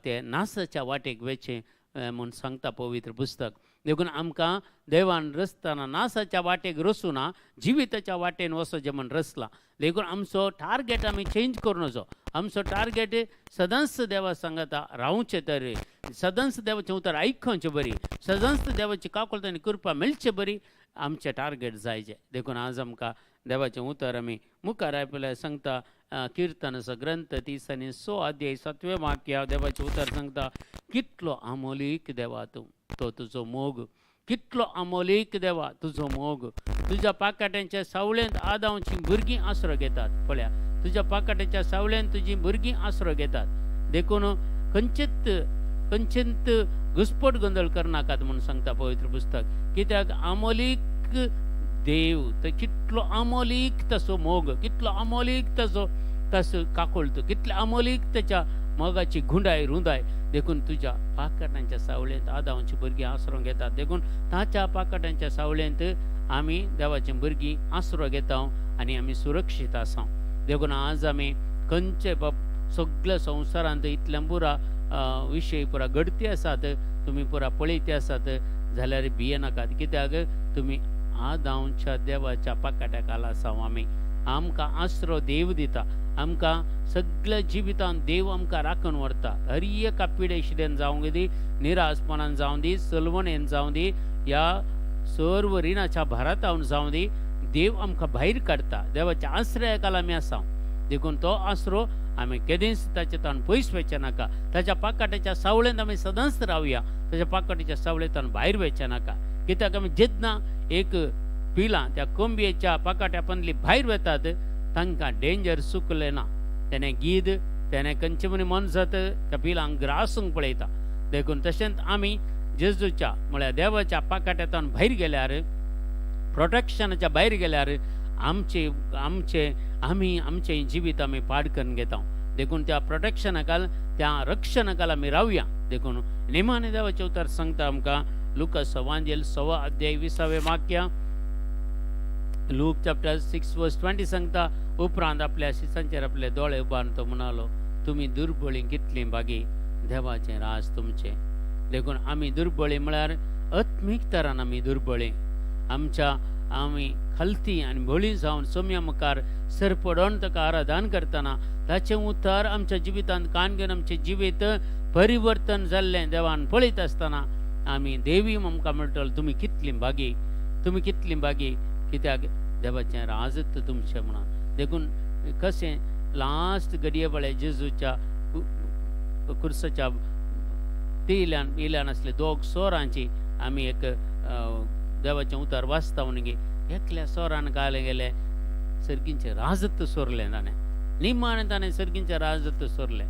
ते नासाच्या वाटेक वेचें म्हूण सांगता पवित्र पुस्तक. देखून आमकां देवान रचतना नासाच्या वाटेक रचूं ना, जिविताच्या वाटेन वचचें म्हूण रचलां. देखून आमचो टार्गेट आमी चेंज करूं नजो. आमचो टार्गेट सदांच देवा सांगता रावचें तर सदांच देवाचें उतर आयकचें बरी, सदांच देवाची काकूळट आनी कृपा मेळचे बरी आमचें टार्गेट जायचें. देखून आज आमकां देवाचें उतर आमी मुखार आयपल्यार सांगता किर्तनाचो ग्रंथ 30 आनी 6 अध्याय 7वें वाक्य देवाचें उतर सांगता, कितलो आमोलीक देवा तूं, तो तुजो मोग, कितलो आमोलीक देवा तुजो मोग. तुज्या पाकाट्यांच्या सावळेंत आदांची भुरगीं आसरो घेतात. पळया, तुज्या पाकाट्याच्या सावळेंत तुजीं भुरगीं आसरो घेतात. देखून खंयचेंत घुसपट गोंदळ करनाकात म्हणून सांगता पवित्र पुस्तक. कित्याक आमोलीक देव, तो कितलो आमोलीक तसो मोग, कितलो आमोलीक तसो काकूळट, कितले आमोलीक त्याच्या मोगाची गुंडाय रुंदाय. देखून तुज्या पाकाट्यांच्या सावळेंत आदांची भुरगीं आसरो घेतात. देखून ताच्या पाकाट्यांच्या सावळेंत आमी देवाचीं भुरगीं आसरो घेता आनी आमी सुरक्षीत आसा. देखून आज आमी खंयचे सगळ्या संवसारांत इतल्या पुरा विशय पुरा घडती आसात, तुमी पुरा पळयती आसात जाल्यार भियेनाकात. कित्याक तुमी आदांच्या देवाच्या पाकाट्याक आसा. आमी आमकां आसरो देव दिता. आमकां सगळ्या जिवितांत देव आमकां राखून व्हरता. हर एका पिडेशिडेन जावं दी, निरासपणान जावं दी, सलवणेन जावं दी, ह्या सर्व रिणाच्या भारातावन जावं दी, देव आमकां भायर काडटा. देवाच्या आश्रयाखाल आमी आसा. देखून तो आसरो आमी केदेंच ताचेतान पयस वचचे नाका. ताच्या पाकाट्याच्या सावळेंत आमी सदांच रावया. ताच्या पाकाट्याच्या सावळेंतान भायर वचचे नाका. कित्याक आमी जेन्ना एक पिलां त्या कोंबयेच्या पाकाट्या पंदली भायर वतात, तांकां डेंजर चुकलें ना. तेणें गीद, तेणें खंयचे मनी मनसत त्या पिलांक ग्रासूंक पळयता. देखून तशेंच आमी जेजूच्या म्हळ्यार देवाच्या पाकाट्यातान भायर गेल्यार, प्रोटेक्शनाच्या भायर गेल्यार आमचें जिवीत आमी पाडकन घेता. देखून त्या प्रोटेक्शनाखाल, त्या रक्षणाखाल आमी रावया. देखून निमाणे देवाचें उतर सांगता आमकां लुकास एवांजेल 6 अध्याय 20वें वाक्य. लूक चॅप्टर 6 वर्स 20 सांगता, उपरांत आपल्या शिसांचेर आपले दोळे उबारून तो म्हणालो, तुमी दुर्बळी कितली बागी, देवाचें राज तुमचें. देखून आमी दुर्बळी म्हळ्यार आत्मीक तरान आमी दुर्बळी. आमी खालती आनी बळी जावन सोम्या मुखार सरपडोन ताका आराधन करतना ताचें उतर आमच्या जिवितांत कान घेवन आमचें जिवीत परिवर्तन जाल्लें देवान पळयत आसतना आमी देवी आमकां म्हणटलो, तुमी कितली बागी, तुमी कितली बागी, कित्याक देवाचें राजत तुमचें म्हणून. देखून कशें लास्ट घडये वेळेर जेजूच्या कुर्साच्या इल्यान आसले दोग सोरांची आमी एक देवाचें उतर वाचता म्हणगे. एकल्या सोरान गायले गेले, सर्गींचें राजत्व सोरलें ताणें. निमाणें ताणें सर्गींचें राजत्व सोरलें.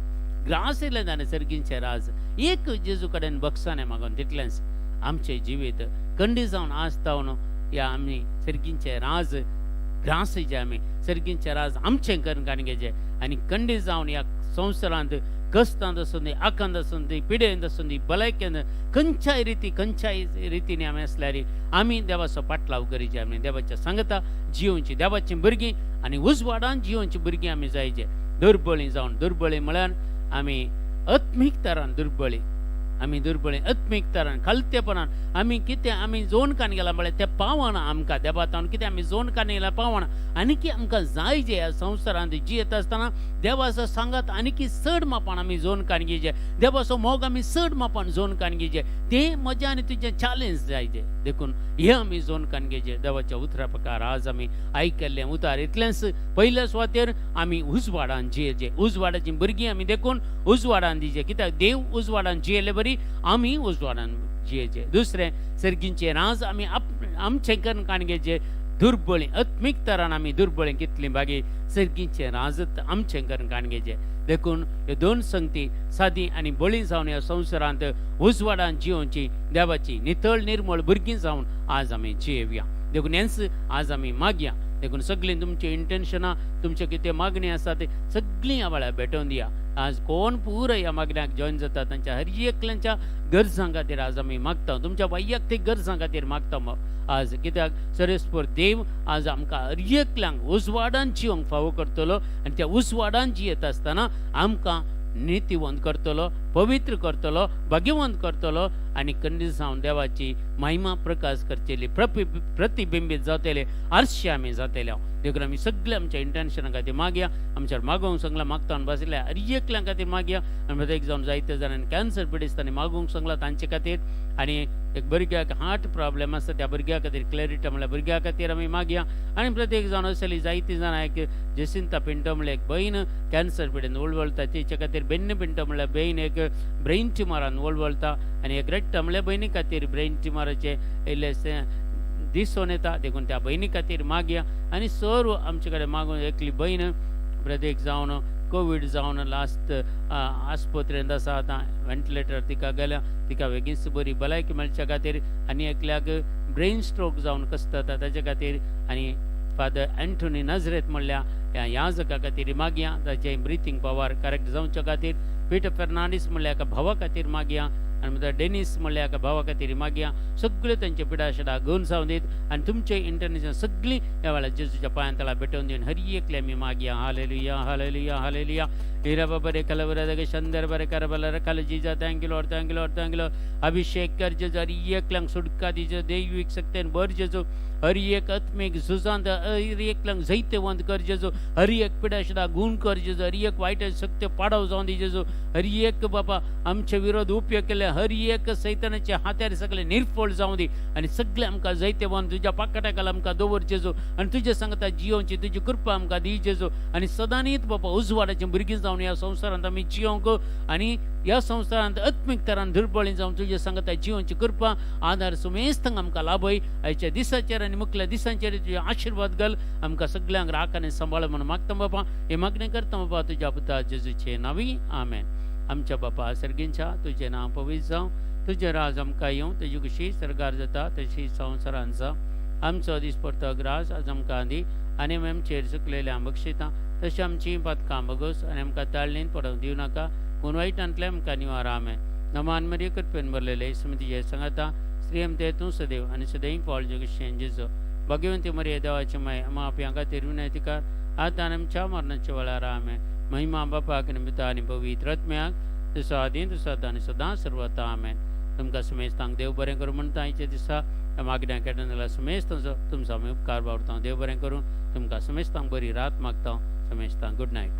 ग्रास येयलें ताणें सर्गींचें राज. एक जेजू कडेन बक्षाने मागून तितलेंच आमचें जिवीत खंडी जावन आसता या आमी सर्गींचें राज ग्रासीचें, आमी सर्गींचें राज आमचें करून काणगेचें आनी खंडी जावन ह्या संवसारांत कस्तांत आसूं दी, आकांत आसूं दी, पिडेंत आसूं दी, भलायकेंत खंयच्याय रितींनी आमी आसल्यार आमी देवाचो पाटलाव करीचे. आमी देवाच्या सांगता जियोवची, देवाची भुरगीं आनी उजवाडान जियोवची भुरगीं आमी जायचे. दुर्बळी जावन, दुर्बळी म्हळ्यार आमी आत्मीक तरान दुर्बळी, आमी दुर्बळी आत्मीक तरान खालतेपणान आमी कितें आमी जोन कान गेला म्हळ्यार तें पावना आमकां देवातावन. कितें आमी जोन कान गेल्यार पावना. आनीकी आमकां जाय जे ह्या संवसारांत जियेत आसतना देवाचो सांगात आनीकी चड मापान आमी जोन कान घेवचे. देवाचो मोग आमी चड मापान जोन कान घेवचे. तें म्हजें आनी तुजें चॅलेंज जायचें. देखून हें आमी जोन कान घेवचे. देवाच्या उतरा प्रकार आज आमी आयकल्लें उतार इतलेंच. पयल्या सुवातेर आमी उजवाडान जियेचे. उजवाडाचीं भुरगीं आमी देखून उजवाडान दिवचे. कित्याक देव उजवाडान जियेले बरी, आमी उजवाडान जियेचे. दुसरें, सर्गींचें राज आमी आमचें करून काणगेचें. दुर्बळी आत्मीक तरान आमी दुर्बळी कितली बागी, सर्गींचें राजत आमचें करून काणगेचें. देखून ह्यो दोन संगती सादी आनी बळी जावन ह्या संवसारांत उजवाडान जियोवची, देवाची नितळ निर्मळ भुरगीं जावन आज आमी जियेवया. देखून हेंच आज आमी मागया. देखून सगळीं तुमची इंटेन्शनां, तुमचे कितें मागणी आसा ते सगळीं ह्या वेळार भेटोवन दिया. आज कोण पुरो ह्या मागण्याक जॉयन जाता तांच्या हर एकल्यांच्या गरजां खातीर आज आमी मागता. तुमच्या वैयक्तीक गरजां खातीर मागता आज. कित्याक सर्वेस्पर देव आज आमकां हर एकल्यांक उजवाडान जियोंक फावो करतलो आनी त्या उजवाडान जियेत आसतना आमकां नितीवंत करतलो पवित्र करतलो, भाग्यवंत करतलो आणि खंडीत जावन देवाची महिमा प्रकाश करचेली, प्रतिबिंबीत जातले, आरशे आमी जातले. देखून आमी सगळे आमच्या इंटेन्शना खातीर मागया, आमच्यावर मागोवंक सांगला, मागतान बसल्या हर एकल्या खातीर मागया. आनी प्रत्येक जावन जायते जाणांनी कॅन्सर पिडिस्तांनी मागोवंक सांगला तांचे खातीर. आनी एक भुरग्याक हार्ट प्रॉब्लेम आसा त्या भुरग्या खातीर क्लॅरिटी म्हणल्यार भुरग्या खातीर आमी मागया. आनी प्रत्येक जावन असली जायतीं जाणां, एक जेसिंता पिंटो म्हणल्यार एक बहीण कॅन्सर पिडेन वळवळटा, तेचे खातीर बेन्ने पिंटो म्हणल्यार बहीण एक ब्रेन ट्युमरान वळवळटा. आनी एक रेट्टा म्हणल्यार बहिणी खातीर ब्रेन ट्युमराचे इल्लेशें दिसून येता, देखून त्या बहिणी खातीर मागया. आनी सर्व आमचे कडेन मागून एकली बहीण प्रत्येक जावन कोवीड जावन लास्ट आस्पत्रेंत आसा, आतां व्हेंटिलेटर तिका गेल्या, तिका बेगीनच बरी भलायकी मेळच्या खातीर. आनी एकल्याक ब्रेन स्ट्रोक जावन कसता ताचे खातीर. आनी फादर एंटोनी नजरेत म्हणल्या ह्या याजका खातीर मागया, ताचे ब्रिथींग पॉवर करेक्ट जावच्या खातीर. पीटर फेर्नांडीस म्हणल्या एका भावा खातीर मागया. आनी म्हणटा डेनिस म्हणल्या एका भावा खातीर मागया. सगळे तांचे पिडाशेडा घेवन जावन दीत आनी तुमचे इंटरनेशन सगळीं ह्या वेळार जेजूच्या पांयां तळा भेटोवन दिवन हर एकले आमी मागया. Hallelujah, hallelujah, hallelujah. हिरा बरे कलवरे शंदर बरे करबला रखल जीजा, thank you Lord, thank you Lord, thank you Lord. अभिषेक कर जेजू, हर एकल्यांक सुटका दी जेजू, दैवीक शक्तीन भर जेजू, हर एक आत्मीक झुजांत हर एकल्यांक जैतवंत कर जेजू, हर एक पिडाशेडा गुण कर जेजू, हर एक वायट शक्ती पाडव जावन दी जेजू, हर एक बाबा आमचे विरोध उपयोग केले हर एक सैतानाचे हात्यार सगळे निर्फळ जावं दी आनी सगळे आमकां जैतवंत तुज्या पाकट्याक आमकां दवर जेजू. आनी तुजे सांगता जियोवची तुजी कृपा आमकां दी जेजू. आनी सदांच बाबा उजवाडाची भुरगीं जावन ह्या संवसारांत आमी जियोंक आनी ह्या संवसारांत आत्मीक तरान दुर्बळी जावन तुजे सांगता जियोवची कृपा आदार सुमेस्तांक आमकां लाभय. आयच्या दिसाचेर आनी मुखल्या दिसांचेर तुजे आशिर्वाद घाल, आमकां सगळ्यांक राख आनी सांबाळ म्हणून मागता बाबा. हे मागणी करता बाबा तुज्या पुता जेजूचे नांवी, आमेन. आमच्या बापा सर्गींच्या तुझे नांव पवित्र जावं, तुझे राज आमकां येवं, तुजी कशी सरकार जाता तशी संवसारांत जा. आमचो दीस पडतो ग्रास आज आमकां दी आनी आमी आमचेर चुकलेले बक्षिता, तशी आमची पथकां बगोस आनी आमकां ताळणेन पडोवंक दिवं नाका, पूण वायटांतले आमकां निवार. आमेन. नमान मरी कृपेन भरलेले स्मृतीचे सांगता श्री आमते तूं सदैव आनी सदैव पावल जगशें जेजो. भगवंती मरी देवाची माय आमा आपल्या खातीर विनंती कर, आतां आमच्या मरणाच्या वेळार. आमेन. महिमा बापाक आनी पिता आनी पवित्र आत्म्याक तसो आदी तसो आतां आनी सदां सर्वता. आमेन. तुमकां समेस्तांक देव बरें करूं म्हणटा आयच्या दिसा मागण्या केटन जाल्यार समेस्तांचो तुमचो आमी उपकार बावरता. देव बरें करूं. तुमकां समेस्तांक बरी रात मागता. समेस्तांक गुड नायट.